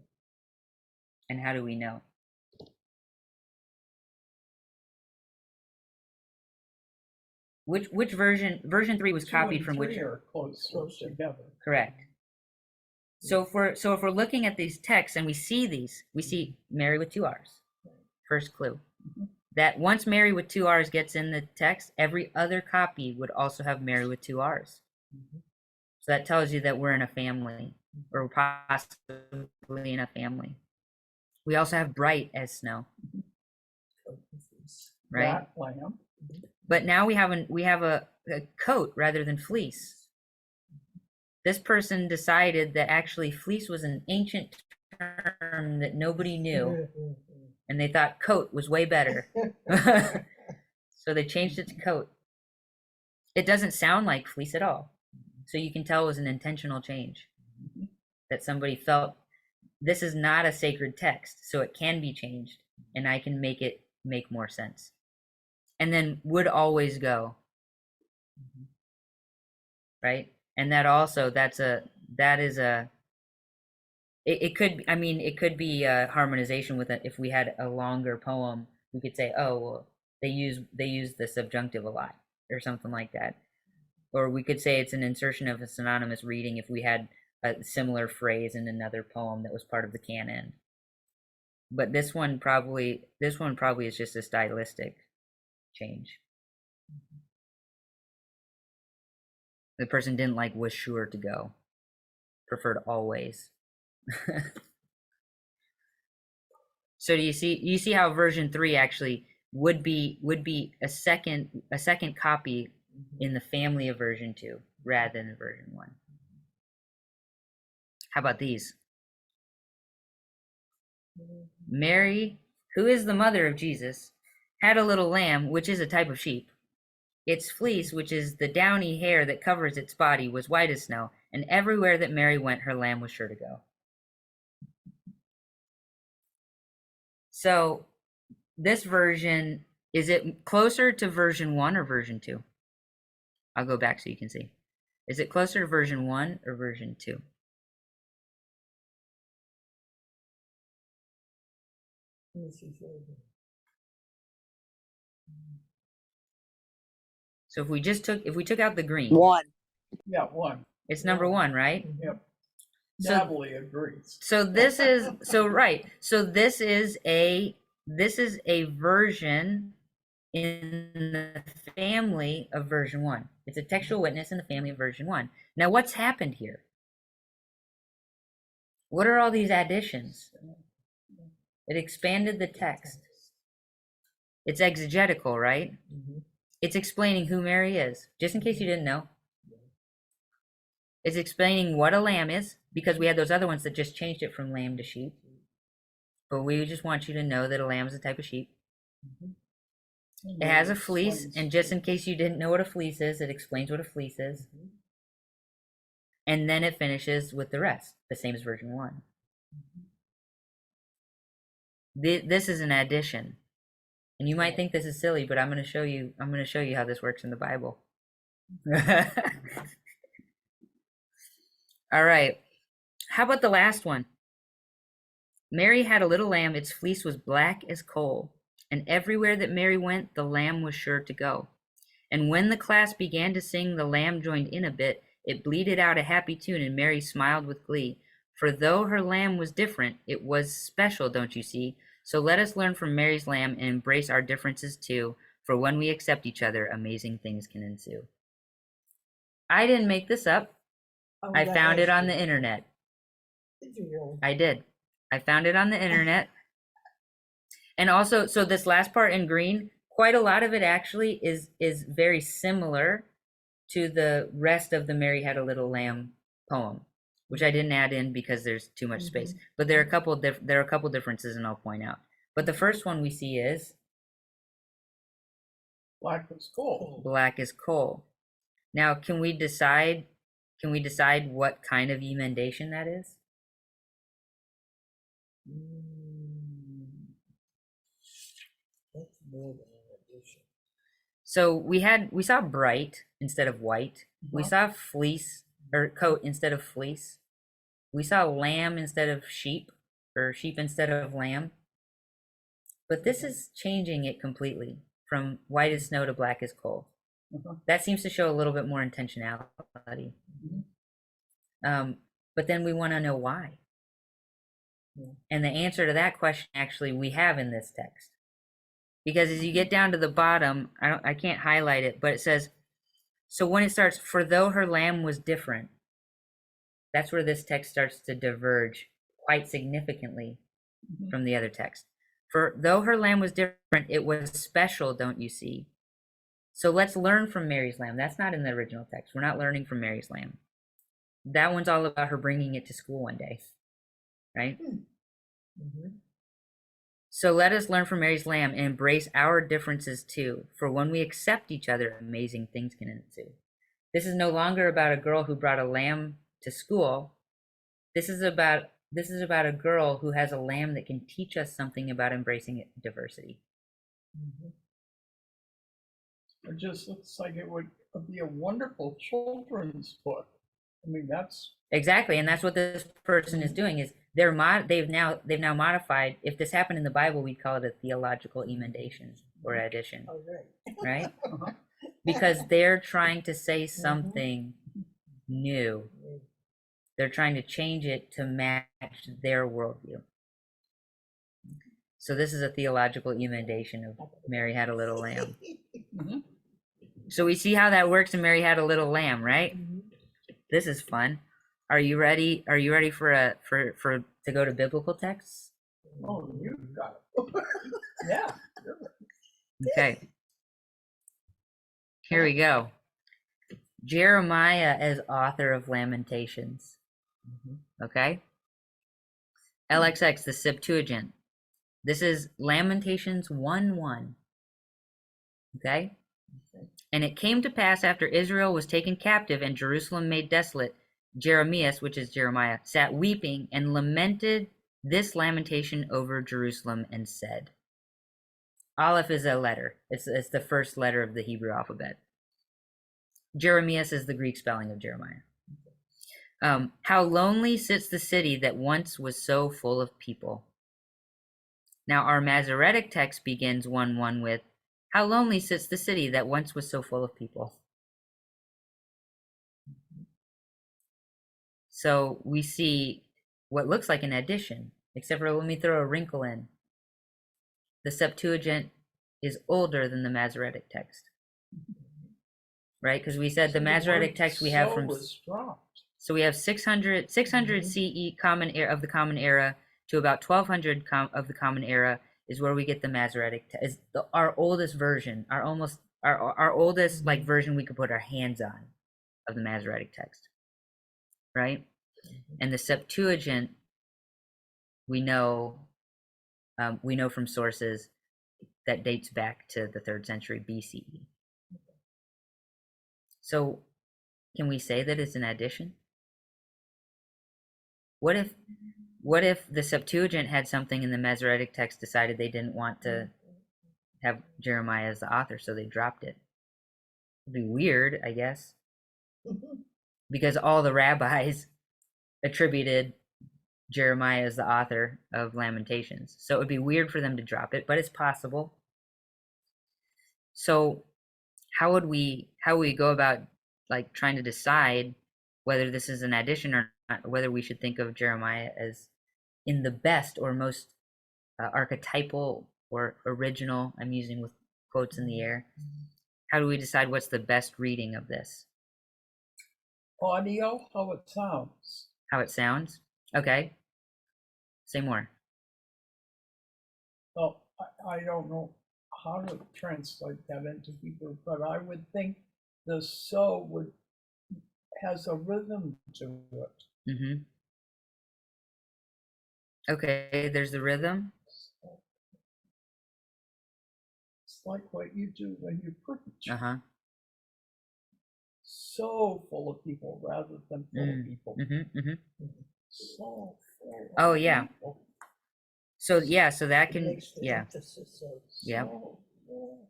And how do we know? Which version 3 was copied from which? Are close together. Correct. So if we're looking at these texts and we see Mary with 2 R's. First clue. That once Mary with 2 R's gets in the text, every other copy would also have Mary with 2 R's. So that tells you that we're in a family, or possibly in a family. We also have bright as snow, right? That lamb. But now we have a coat rather than fleece. This person decided that actually fleece was an ancient term that nobody knew, and they thought coat was way better. So they changed it to coat. It doesn't sound like fleece at all. So you can tell it was an intentional change, that somebody felt this is not a sacred text, so it can be changed, and I can make it make more sense. And then would always go, right? And that also, it could be a harmonization with it. If we had a longer poem, we could say, oh, well, they use the subjunctive a lot, or something like that. Or we could say it's an insertion of a synonymous reading if we had a similar phrase in another poem that was part of the canon. But this one probably is just a stylistic change. The person didn't like was sure to go, preferred always. So do you see how version 3 actually would be a second copy in the family of version 2 rather than version 1? How about these? Mary, who is the mother of Jesus, had a little lamb, which is a type of sheep. Its fleece, which is the downy hair that covers its body, was white as snow, and everywhere that Mary went, her lamb was sure to go. So this version, is it closer to version 1 or version 2? I'll go back so you can see. Is it closer to version 1 or version 2? So if we took out the green. 1. Yeah, 1. It's number 1, right? Yep. So, Natalie agrees. So this is right. So this is a version in the family of version 1. It's a textual witness in the family of version 1. Now what's happened here? What are all these additions? It expanded the text. It's exegetical, right? It's explaining who Mary is, just in case you didn't know. It's explaining what a lamb is, because we had those other ones that just changed it from lamb to sheep. But we just want you to know that a lamb is a type of sheep. It has a fleece, and just in case you didn't know what a fleece is, it explains what a fleece is. And then it finishes with the rest, the same as version 1. This is an addition. And you might think this is silly, but I'm going to show you how this works in the Bible. All right. How about the last one? Mary had a little lamb, its fleece was black as coal, and everywhere that Mary went, the lamb was sure to go. And when the class began to sing, the lamb joined in a bit. It bleated out a happy tune, and Mary smiled with glee. For though her lamb was different, it was special, don't you see? So let us learn from Mary's lamb and embrace our differences too, for when we accept each other, amazing things can ensue. I didn't make this up. I found it on the internet. Did you really? I did. I found it on the internet. And also, so this last part in green, quite a lot of it actually is very similar to the rest of the Mary Had a Little Lamb poem, which I didn't add in because there's too much space. But there are a couple differences, and I'll point out. But the first one we see is Black as coal. black as coal. Now, can we decide what kind of emendation that is? That's more than an addition. So we saw bright instead of white. We saw fleece or coat instead of fleece. We saw lamb instead of sheep, or sheep instead of lamb. But this is changing it completely from white as snow to black as coal. That seems to show a little bit more intentionality. But then we want to know why. And the answer to that question actually we have in this text. Because as you get down to the bottom, I can't highlight it, but it says, so when it starts, for though her lamb was different, that's where this text starts to diverge quite significantly from the other text. For though her lamb was different, it was special, don't you see? So let's learn from Mary's lamb. That's not in the original text. We're not learning from Mary's lamb. That one's all about her bringing it to school one day, right? So let us learn from Mary's lamb and embrace our differences too. For when we accept each other, amazing things can ensue. This is no longer about a girl who brought a lamb to school. This is about a girl who has a lamb that can teach us something about embracing diversity. It just looks like it would be a wonderful children's book. I mean, that's exactly, and that's what this person is doing. Is they've now modified. If this happened in the Bible, we'd call it a theological emendation or addition, right? Because they're trying to say something new. They're trying to change it to match their worldview. So this is a theological emendation of Mary Had a Little Lamb. So we see how that works in Mary Had a Little Lamb, right? This is fun. Are you ready? Are you ready for to go to biblical texts? Oh, you got it. Yeah. Okay. Here we go. Jeremiah as author of Lamentations. Okay. LXX, the Septuagint. This is Lamentations 1:1. Okay. And it came to pass after Israel was taken captive and Jerusalem made desolate, Jeremias, which is Jeremiah, sat weeping and lamented this lamentation over Jerusalem and said, Aleph is a letter. It's the first letter of the Hebrew alphabet. Jeremias is the Greek spelling of Jeremiah. How lonely sits the city that once was so full of people. Now our Masoretic text begins 1:1 with, how lonely sits the city that once was so full of people. So we see what looks like an addition, except for let me throw a wrinkle in. The Septuagint is older than the Masoretic text. Right? Because we said the Masoretic text we have from... So we have 600 CE common era of the Common Era to about 1200 of the Common Era is where we get the Masoretic text. Our oldest version, our oldest like version we could put our hands on of the Masoretic text, right? And the Septuagint, we know from sources that dates back to the 3rd century BCE. So, can we say that it's an addition? What if the Septuagint had something in the Masoretic text decided they didn't want to have Jeremiah as the author, so they dropped it? It'd be weird, I guess, because all the rabbis attributed Jeremiah as the author of Lamentations. So it would be weird for them to drop it, but it's possible. So how would we go about like trying to decide whether this is an addition or not, or whether we should think of Jeremiah as in the best or most archetypal or original, I'm using with quotes in the air. How do we decide what's the best reading of this? Audio, how it sounds. How it sounds? Okay. Say more. Well, I don't know how to translate that into Hebrew, but I would think the so has a rhythm to it. Okay, there's the rhythm. like what you do when you preach. Uh-huh. So full of people rather than full of people. So full Oh, of yeah. people. So yeah, so that It can, makes the yeah. emphasis of Yeah. So full.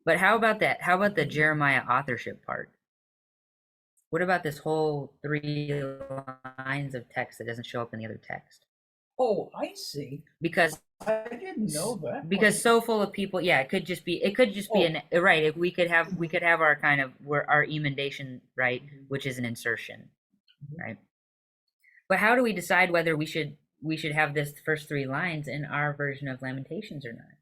But how about that? How about the Jeremiah authorship part? What about this whole 3 lines of text that doesn't show up in the other text? Oh, I see. Because I didn't know that. because so full of people, yeah, it could just be an right. If we could have our kind of our emendation, right, which is an insertion, right? But how do we decide whether we should have this first 3 lines in our version of Lamentations or not?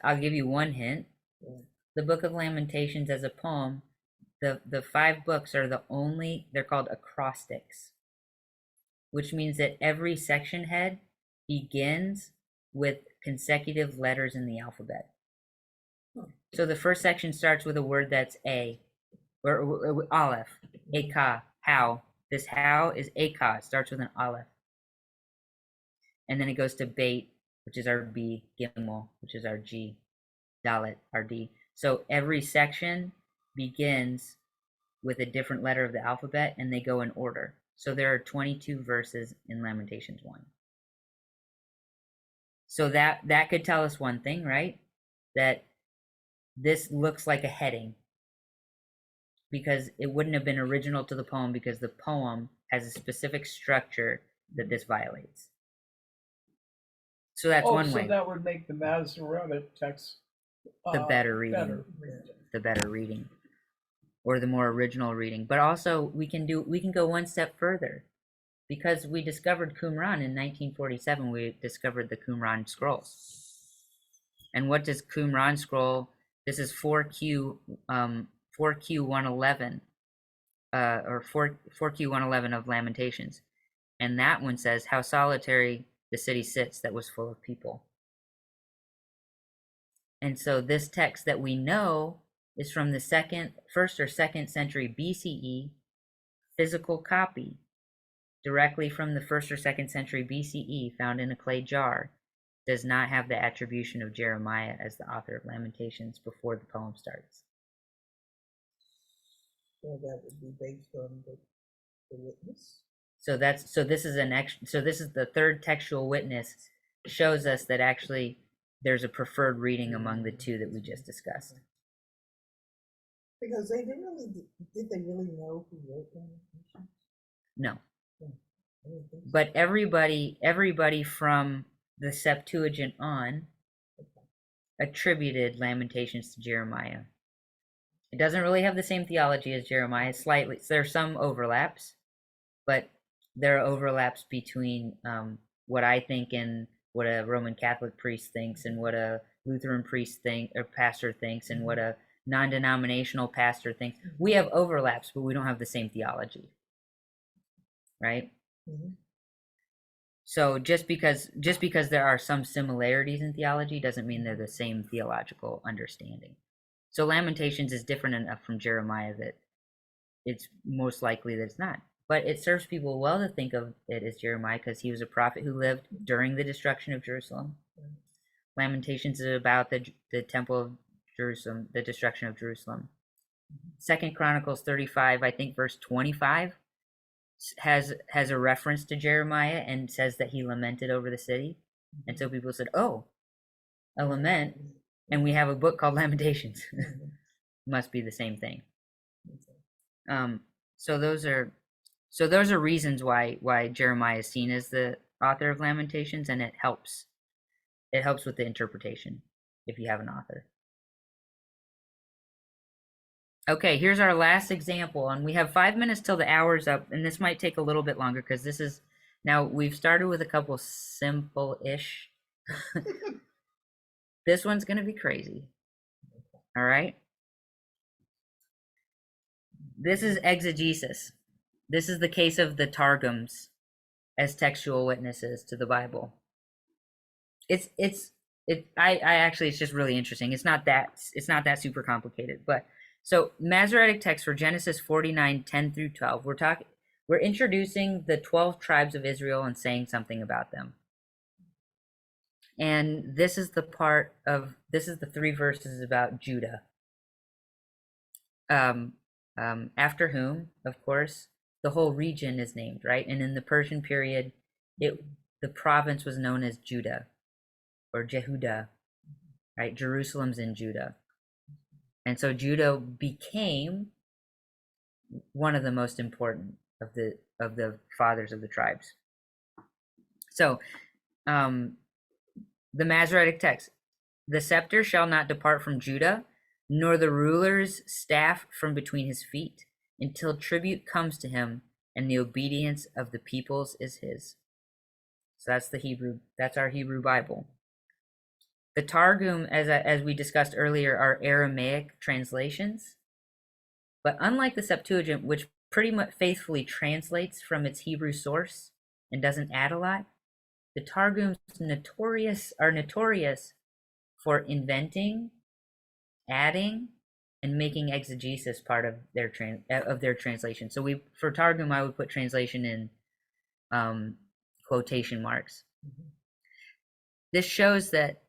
I'll give you one hint. The Book of Lamentations as a poem, the 5 books are they're called acrostics, which means that every section head begins with consecutive letters in the alphabet. So the first section starts with a word that's A, or Aleph, Aka, how. This how is Aka, it starts with an Aleph. And then it goes to Beit, which is our B, Gimel, which is our G, Dalet, our D. So every section begins with a different letter of the alphabet, and they go in order. So there are 22 verses in Lamentations 1. So that could tell us one thing, right? That this looks like a heading, because it wouldn't have been original to the poem, because the poem has a specific structure that this violates. So that's one way. So that would make the Masoretic Texts the better reading. The better reading, or the more original reading. But also we can go one step further, because we discovered Qumran in 1947. We discovered the Qumran Scrolls. And what does Qumran Scroll? This is 4Q 111, or 4Q 111 of Lamentations, and that one says, "How solitary the city sits that was full of people." And so this text that we know is from the first or second century BCE, physical copy, directly from the 1st or 2nd century BCE, found in a clay jar, does not have the attribution of Jeremiah as the author of Lamentations before the poem starts. So that would be based on the witness. So this is the third textual witness, shows us that actually there's a preferred reading among the 2 that we just discussed. Because did they really know who wrote Lamentations? No. But everybody from the Septuagint on attributed Lamentations to Jeremiah. It doesn't really have the same theology as Jeremiah. Slightly, there's some overlaps, but there are overlaps between what I think and what a Roman Catholic priest thinks, and what a Lutheran priest or pastor thinks, and what a non-denominational pastor thinks. We have overlaps, but we don't have the same theology, right? So just because there are some similarities in theology doesn't mean they're the same theological understanding. So Lamentations is different enough from Jeremiah that it's most likely that it's not. But it serves people well to think of it as Jeremiah, because he was a prophet who lived during the destruction of Jerusalem. Lamentations is about the temple of Jerusalem, the destruction of Jerusalem. 2 Chronicles 35, I think verse 25, has a reference to Jeremiah and says that he lamented over the city. And so people said, oh, a lament, and we have a book called Lamentations. Must be the same thing. So those are reasons why Jeremiah is seen as the author of Lamentations, and it helps with the interpretation if you have an author. Okay, here's our last example, and we have 5 minutes till the hour's up, and this might take a little bit longer because now we've started with a couple simple-ish. This one's going to be crazy. All right? This is exegesis. This is the case of the Targums as textual witnesses to the Bible. It's just really interesting. It's not that super complicated, but so Masoretic text for Genesis 49:10 through 12. We're introducing the 12 tribes of Israel and saying something about them. And this is the the 3 verses about Judah. After whom, of course, the whole region is named, right? And in the Persian period, the province was known as Judah or Jehudah, right? Jerusalem's in Judah. And so Judah became one of the most important of the fathers of the tribes. So, the Masoretic Text, the scepter shall not depart from Judah, nor the ruler's staff from between his feet, until tribute comes to him, and the obedience of the peoples is his. So that's our Hebrew Bible. The Targum, as we discussed earlier, are Aramaic translations. But unlike the Septuagint, which pretty much faithfully translates from its Hebrew source and doesn't add a lot, the Targums are notorious for inventing, adding, and making exegesis part of their translation. So for Targum, I would put translation in quotation marks. Mm-hmm. This shows that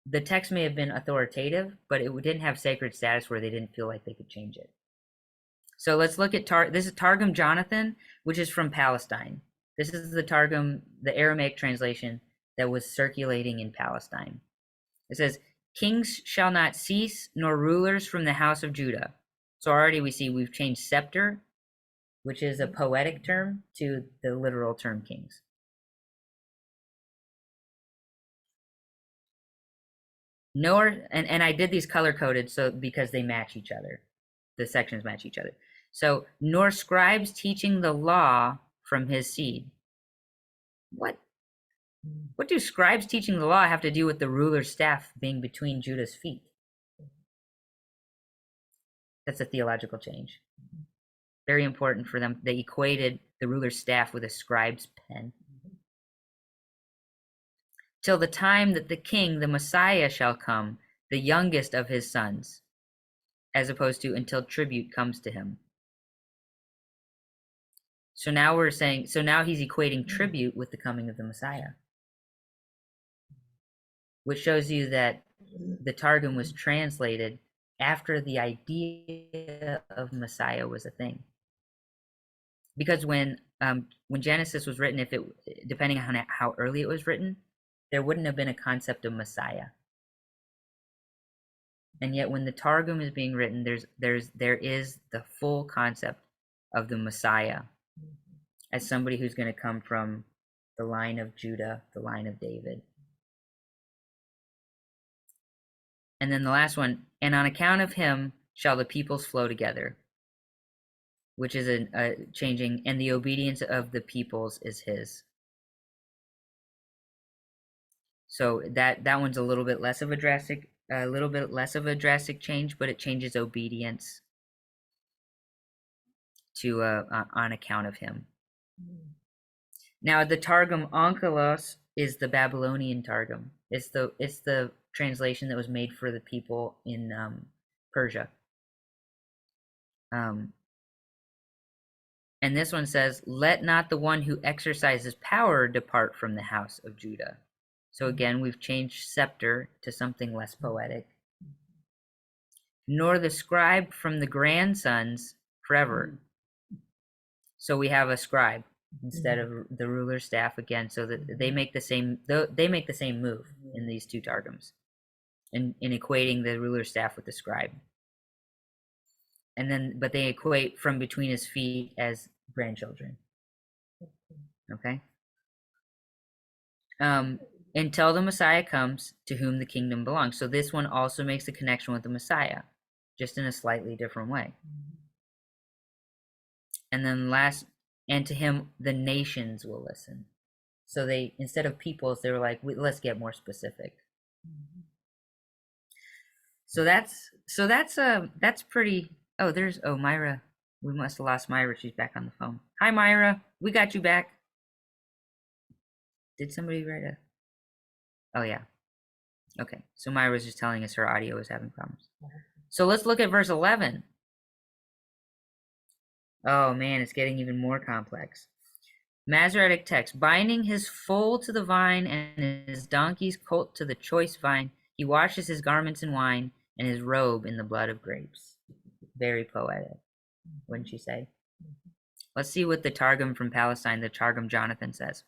the text may have been authoritative, but it didn't have sacred status where they didn't feel like they could change it. So let's look at this is Targum Jonathan, which is from Palestine. This is the Targum, the Aramaic translation that was circulating in Palestine. It says, "Kings shall not cease, nor rulers from the house of Judah." So already we see we've changed scepter, which is a poetic term, to the literal term kings. Nor, and I did these color coded so because they match each other. The sections match each other. So, nor scribes teaching the law from his seed. What do scribes teaching the law have to do with the ruler's staff being between Judah's feet? That's a theological change. Very important for them. They equated the ruler's staff with a scribe's pen. Till the time that the king, the Messiah, shall come, the youngest of his sons, as opposed to until tribute comes to him. So now he's equating tribute with the coming of the Messiah, which shows you that the Targum was translated after the idea of Messiah was a thing. Because when Genesis was written, depending on how early it was written, there wouldn't have been a concept of Messiah. And yet when the Targum is being written, there is the full concept of the Messiah as somebody who's going to come from the line of Judah, the line of David. And then the last one, and on account of him shall the peoples flow together, which is a changing, and the obedience of the peoples is his. So that one's a little bit less of a drastic change, but it changes obedience to on account of him. Now the Targum Onkelos is the Babylonian Targum. It's the translation that was made for the people in Persia. And this one says, "Let not the one who exercises power depart from the house of Judah." So again, we've changed scepter to something less poetic. "Nor the scribe from the grandsons forever." So we have a scribe instead of the ruler's staff again, so that they make the same move in these two Targums, in equating the ruler's staff with the scribe. And then, but they equate from between his feet as grandchildren. Okay. Until the Messiah comes, to whom the kingdom belongs. So this one also makes a connection with the Messiah, just in a slightly different way. And then and to him the nations will listen. So they, instead of peoples, they were like, let's get more specific. So that's pretty. Oh, Myra. We must have lost Myra. She's back on the phone. Hi, Myra. We got you back. Did somebody write a? Oh yeah. Okay. So Myra was just telling us her audio was having problems. So let's look at verse 11. Oh man, it's getting even more complex. Masoretic text, binding his foal to the vine and his donkey's colt to the choice vine, he washes his garments in wine and his robe in the blood of grapes. Very poetic, wouldn't you say? Let's see what the Targum from Palestine, the Targum Jonathan, says.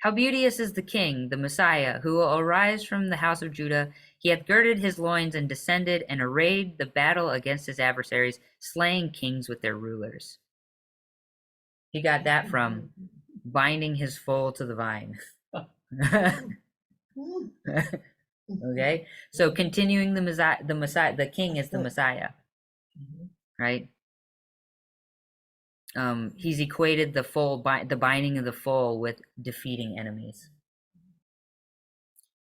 How beauteous is the king, the Messiah, who will arise from the house of Judah. He hath girded his loins and descended and arrayed the battle against his adversaries, slaying kings with their rulers. He got that from binding his foal to the vine. Okay, so continuing the Messiah, the king is the Messiah, right? He's equated the foal, the binding of the foal, with defeating enemies.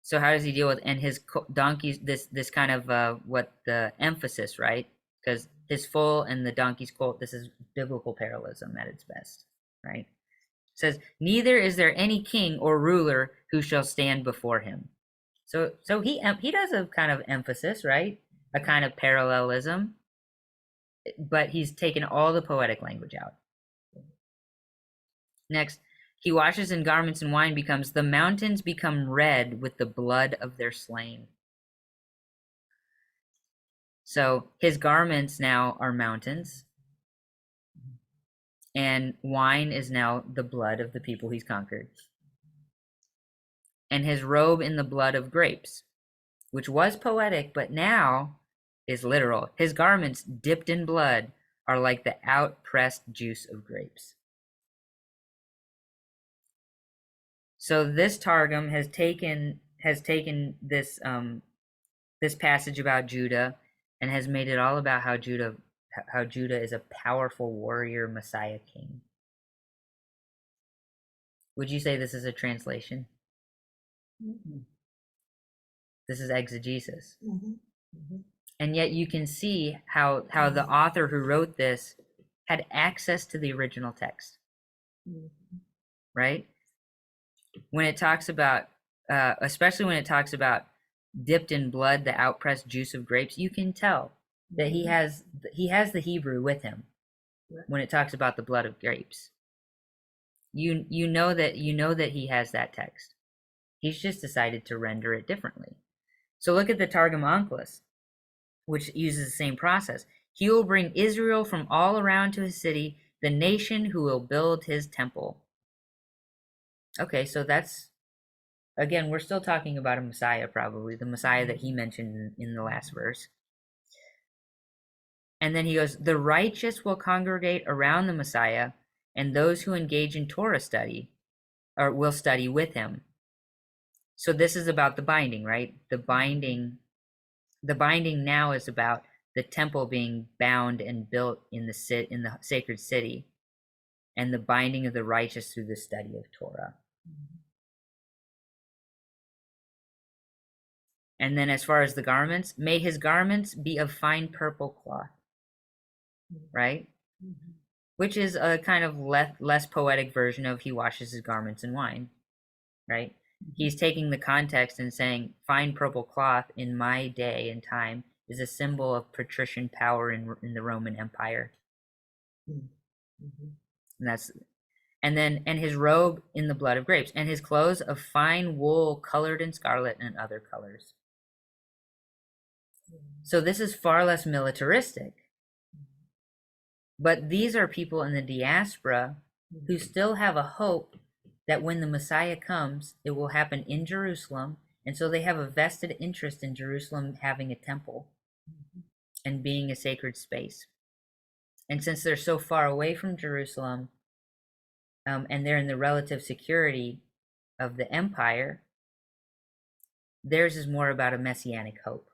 So how does he deal with, and his donkeys, this kind of what the emphasis, right? Because his foal and the donkey's colt, this is biblical parallelism at its best, right? It says, neither is there any king or ruler who shall stand before him. So he does a kind of emphasis, right? A kind of parallelism, but he's taken all the poetic language out. Next, he washes in garments and wine becomes, the mountains become red with the blood of their slain. So his garments now are mountains, and wine is now the blood of the people he's conquered. And his robe in the blood of grapes, which was poetic, but now is literal. His garments dipped in blood are like the out-pressed juice of grapes. So this Targum has taken this this passage about Judah and has made it all about how Judah is a powerful warrior Messiah king. Would you say this is a translation? Mm-hmm. This is exegesis. Mm-hmm. Mm-hmm. And yet you can see how the author who wrote this had access to the original text. Mm-hmm. Right? When it talks about, especially when it talks about dipped in blood, the outpressed juice of grapes, you can tell that he has the Hebrew with him when it talks about the blood of grapes. You know that he has that text. He's just decided to render it differently. So look at the Targum Onkelos, which uses the same process. He will bring Israel from all around to his city, the nation who will build his temple. Okay, so that's, again, we're still talking about a Messiah, probably the Messiah that he mentioned in the last verse. And then he goes, the righteous will congregate around the Messiah, and those who engage in Torah study or will study with him. So this is about the binding, right? The binding now is about the temple being bound and built in the sacred city, and the binding of the righteous through the study of Torah. And then as far as the garments, may his garments be of fine purple cloth, right? Mm-hmm. Which is a kind of less poetic version of he washes his garments in wine, right? He's taking the context and saying fine purple cloth in my day and time is a symbol of patrician power in the Roman Empire. Mm-hmm. And his robe in the blood of grapes, and his clothes of fine wool colored in scarlet and other colors. So this is far less militaristic. But these are people in the diaspora who still have a hope that when the Messiah comes, it will happen in Jerusalem. And so they have a vested interest in Jerusalem having a temple and being a sacred space. And since they're so far away from Jerusalem, and they're in the relative security of the empire, theirs is more about a messianic hope.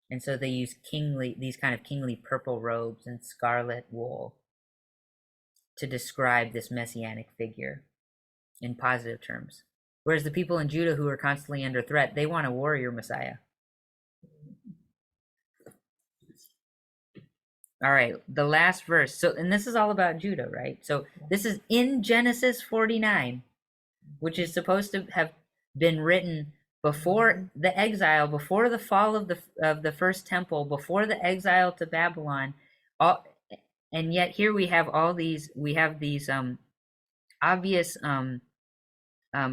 And so they use these kind of kingly purple robes and scarlet wool to describe this messianic figure in positive terms. Whereas the people in Judah who are constantly under threat, they want a warrior Messiah. All right, the last verse. So, and this is all about Judah, right? So this is in Genesis 49, which is supposed to have been written before the exile, before the fall of the first temple, before the exile to Babylon. And yet here we have these obvious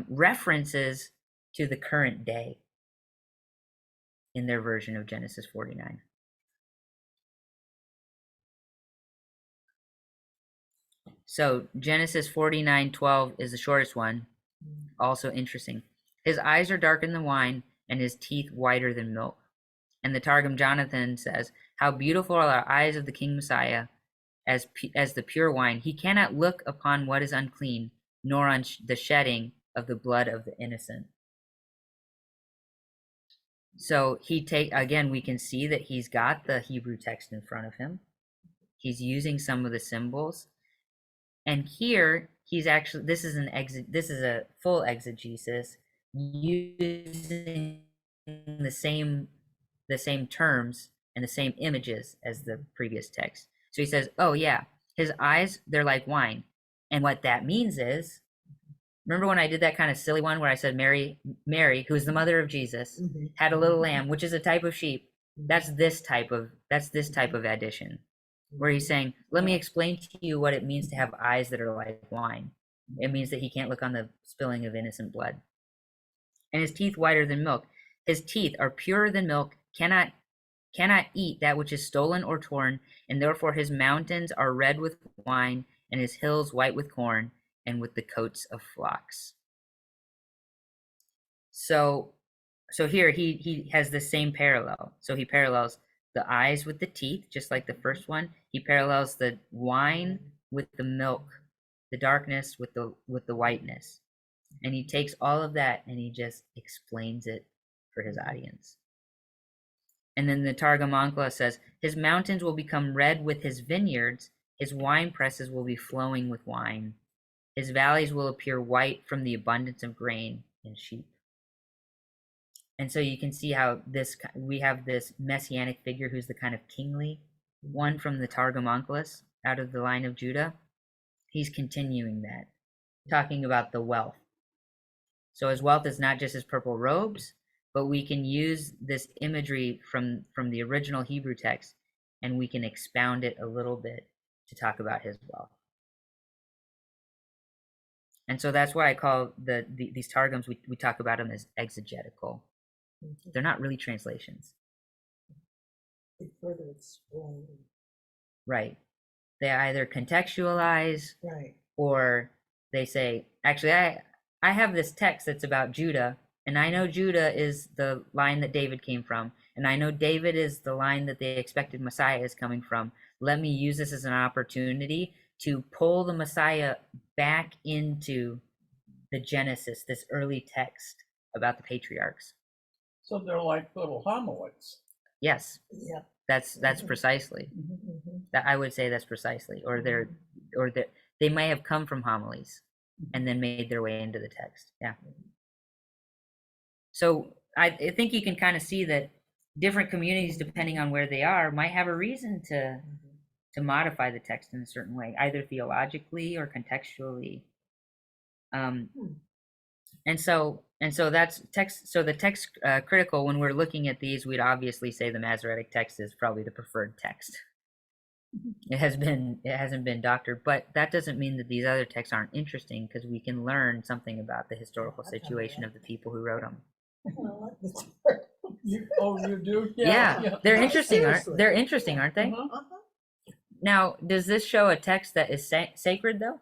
references to the current day in their version of Genesis 49. So Genesis 49:12 is the shortest one. Also interesting. His eyes are darker than wine, and his teeth whiter than milk. And the Targum Jonathan says, "How beautiful are the eyes of the King Messiah, as the pure wine. He cannot look upon what is unclean, nor on the shedding of the blood of the innocent." So again, we can see that he's got the Hebrew text in front of him. He's using some of the symbols. And here he's actually, this is a full exegesis using the same terms and the same images as the previous text. So he says, oh yeah, his eyes, they're like wine. And what that means is, remember when I did that kind of silly one where I said Mary, who's the mother of Jesus, had a little lamb, which is a type of sheep. That's this type of addition, where he's saying, let me explain to you what it means to have eyes that are like wine. It means that he can't look on the spilling of innocent blood. And his teeth whiter than milk. His teeth are purer than milk, cannot eat that which is stolen or torn, and therefore his mountains are red with wine, and his hills white with corn, and with the coats of flocks. So here he has the same parallel. So he parallels the eyes with the teeth, just like the first one. He parallels the wine with the milk, the darkness with the whiteness. And he takes all of that and he just explains it for his audience. And then the Targum Ankla says, his mountains will become red with his vineyards, his wine presses will be flowing with wine. His valleys will appear white from the abundance of grain and sheep. And so you can see how we have this messianic figure who's the kind of kingly one from the Targum Onkelos out of the line of Judah. He's continuing that, talking about the wealth. So his wealth is not just his purple robes, but we can use this imagery from the original Hebrew text, and we can expound it a little bit to talk about his wealth. And so that's why I call these targums, we talk about them as exegetical. They're not really translations. They further explain. Right. They either contextualize, right, or they say, actually, I have this text that's about Judah, and I know Judah is the line that David came from, and I know David is the line that they expected Messiah is coming from. Let me use this as an opportunity to pull the Messiah back into the Genesis, this early text about the patriarchs. So they're like little homilies. Yes. Yeah. That's precisely. That I would say that's precisely. Or they may have come from homilies and then made their way into the text. Yeah. So I think you can kind of see that different communities, depending on where they are, might have a reason to modify the text in a certain way, either theologically or contextually. And so that's text. So the text critical, when we're looking at these, we'd obviously say the Masoretic text is probably the preferred text. It hasn't been doctored, but that doesn't mean that these other texts aren't interesting, because we can learn something about the historical situation of the people who wrote them. You do? Yeah. They're interesting, Seriously. they're interesting, aren't they? Now, does this show a text that is sacred, though?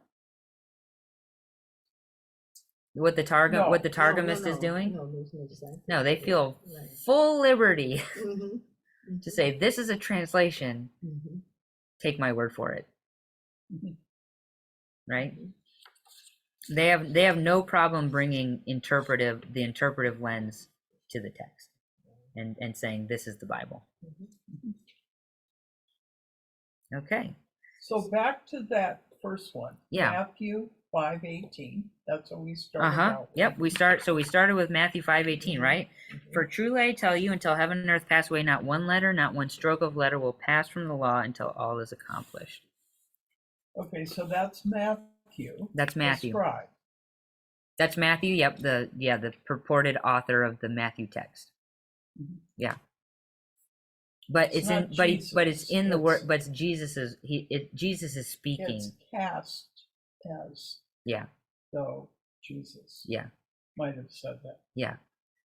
What the Targumist is doing? No, they feel full liberty to say, this is a translation. Take my word for it. Right? They have no problem bringing the interpretive lens to the text and saying, this is the Bible. Okay. So back to that first one. Yeah. Matthew 5:18. That's what we started out with. Yep. We started with Matthew 5:18, right? For truly I tell you, until heaven and earth pass away, not one letter, not one stroke of letter will pass from the law until all is accomplished. Okay, so that's Matthew. That's Matthew. Scribe. That's Matthew. Yep. The purported author of the Matthew text. Yeah. But It's it's in not but but it's Jesus, in the word, it's- but it's Jesus is speaking. It's cast as Yeah. though Jesus Yeah. might have said that. Yeah.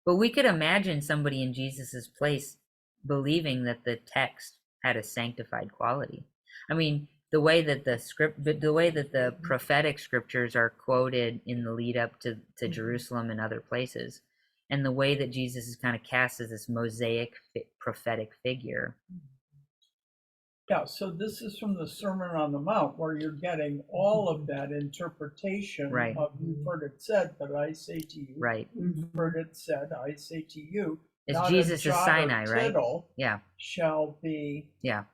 But we could imagine somebody in Jesus's place believing that the text had a sanctified quality. I mean, the way that the way that the prophetic scriptures are quoted in the lead up to Jerusalem and other places, and the way that Jesus is kind of cast as this mosaic prophetic figure. Yeah, so this is from the Sermon on the Mount, where you're getting all of that interpretation Right. of "You've heard it said, but I say to you." Right. You've heard it said, I say to you. It's Not Jesus' a jot Sinai, or right? tittle Yeah. shall be. Yeah.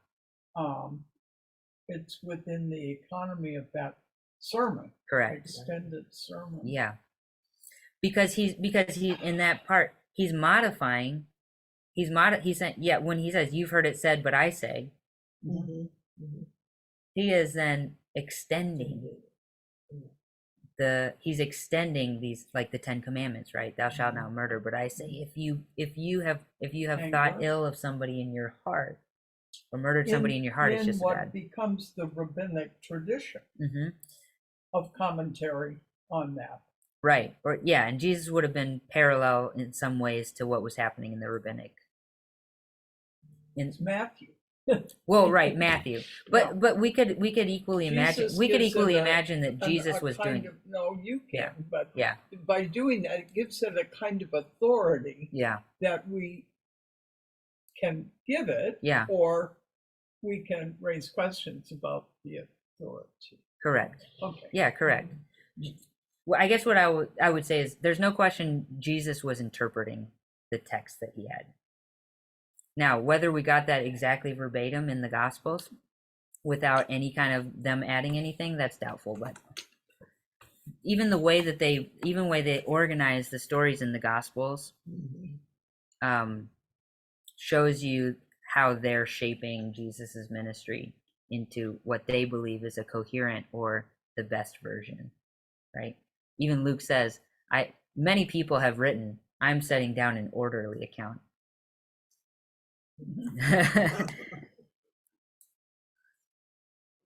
It's within the economy of that sermon. Correct. Extended sermon. Yeah. Because he in that part he's modifying. He's saying, yeah, when he says you've heard it said, but I say, he is then extending he's extending these, like the 10 Commandments, right? Thou shalt not murder, but I say, if you have thought ill of somebody in your heart, or murdered somebody in your heart, it's just what bad. becomes the rabbinic tradition of commentary on that. Right. Or yeah, and Jesus would have been parallel in some ways to what was happening in the rabbinic. It's Matthew. Well, right, Matthew. But we could equally imagine imagine that Jesus was doing. No, you can. Yeah. But Yeah. by doing that, it gives it a kind of authority. Yeah. That we can give it. Yeah. Or we can raise questions about the authority. Correct. Okay. Yeah, correct. Well, I guess what I would say is there's no question Jesus was interpreting the text that he had. Now, whether we got that exactly verbatim in the Gospels without any kind of them adding anything, that's doubtful. But even the way that they organize the stories in the Gospels shows you how they're shaping Jesus's ministry into what they believe is a coherent or the best version, right? Even Luke says, many people have written, I'm setting down an orderly account.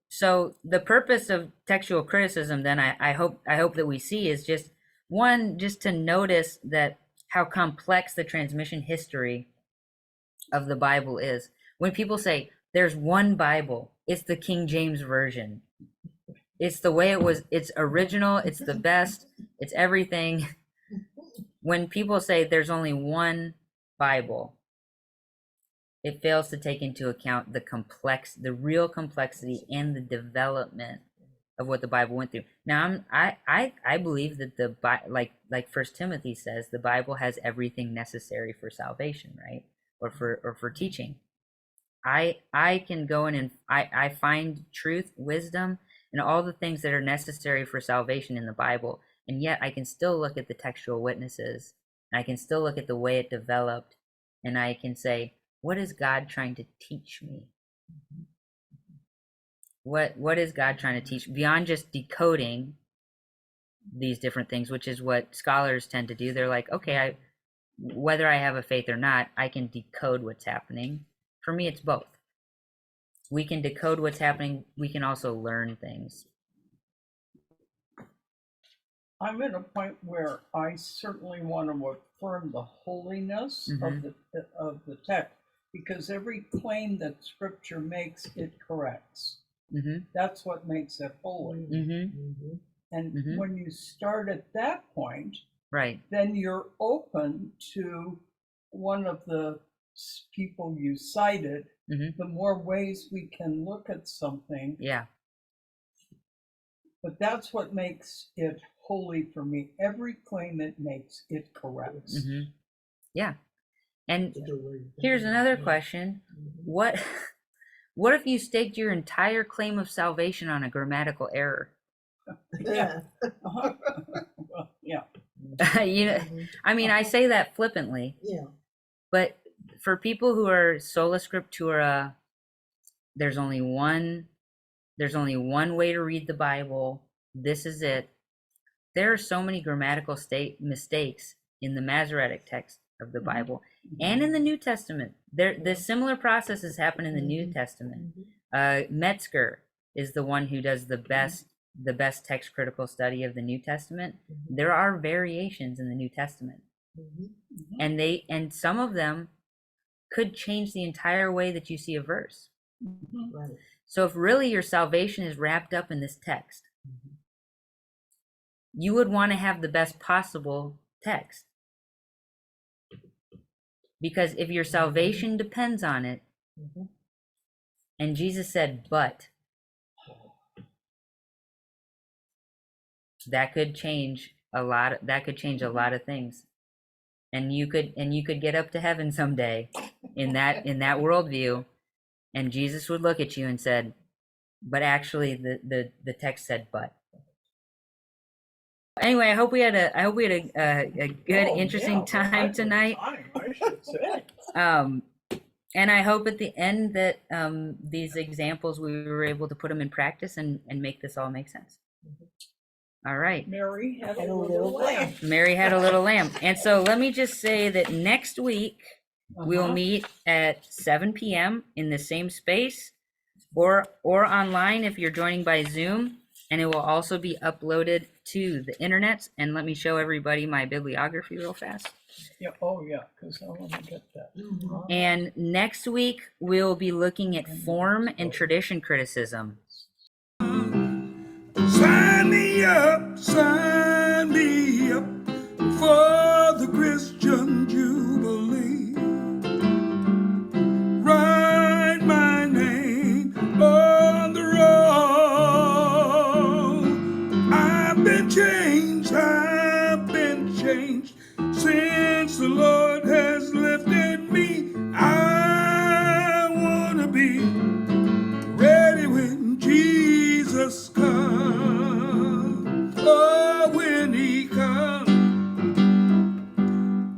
So the purpose of textual criticism, then, I hope that we see is just to notice that how complex the transmission history of the Bible is. When people say there's one Bible, it's the King James Version. It's the way it was. It's original. It's the best. It's everything. When people say there's only one Bible, it fails to take into account the real complexity and the development of what the Bible went through. Now, I believe that like 1 Timothy says, the Bible has everything necessary for salvation, right? Or for teaching. I can go in and I find truth, wisdom, and all the things that are necessary for salvation in the Bible, and yet I can still look at the textual witnesses, and I can still look at the way it developed, and I can say, what is God trying to teach me? What is God trying to teach beyond just decoding these different things, which is what scholars tend to do. They're like, okay, whether I have a faith or not, I can decode what's happening. For me, it's both. We can decode what's happening. We can also learn things. I'm at a point where I certainly want to affirm the holiness of the text, because every claim that Scripture makes, it corrects. That's what makes it holy. And when you start at that point, right, then you're open to one of the people you cited. The more ways we can look at something. Yeah. But that's what makes it holy for me. Every claim it makes, it corrects. Yeah. And here's another question. What if you staked your entire claim of salvation on a grammatical error? Yeah. Well, yeah. You know, I mean, I say that flippantly. Yeah. But for people who are sola scriptura, there's only one way to read the Bible. This is it. There are so many grammatical mistakes in the Masoretic text of the Bible, and in the New Testament. The similar processes happen in the New Testament. Metzger is the one who does the best text critical study of the New Testament. There are variations in the New Testament, and some of them could change the entire way that you see a verse. Right. So if really your salvation is wrapped up in this text, you would want to have the best possible text. Because if your salvation depends on it, and Jesus said, but, that could change a lot of things. And you could get up to heaven someday in that worldview, and Jesus would look at you and said, but actually the text said but. Anyway, I hope we had a good, interesting time tonight. I should say. And I hope at the end that these examples, we were able to put them in practice and make this all make sense. All right. Mary had a little lamb. Mary had a little lamb. And so let me just say that next week we'll meet at 7 p.m. in the same space, or online if you're joining by Zoom. And it will also be uploaded to the internet. And let me show everybody my bibliography real fast. Yeah. Oh, yeah. Because I want to get that. And next week we'll be looking at form and tradition criticism. Sign me up for the Christian Jubilee. Write my name on the roll. I've been changed since the Lord has lifted me. I want to be ready when Jesus comes. Oh, when he comes,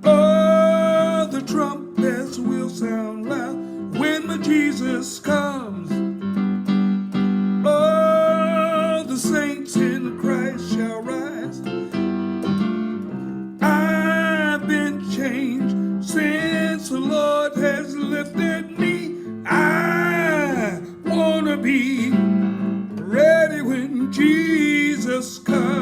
oh, the trumpets will sound loud when my Jesus comes. Oh, the saints in Christ shall rise. I've been changed since the Lord has lifted me. I want to be ready when Jesus comes.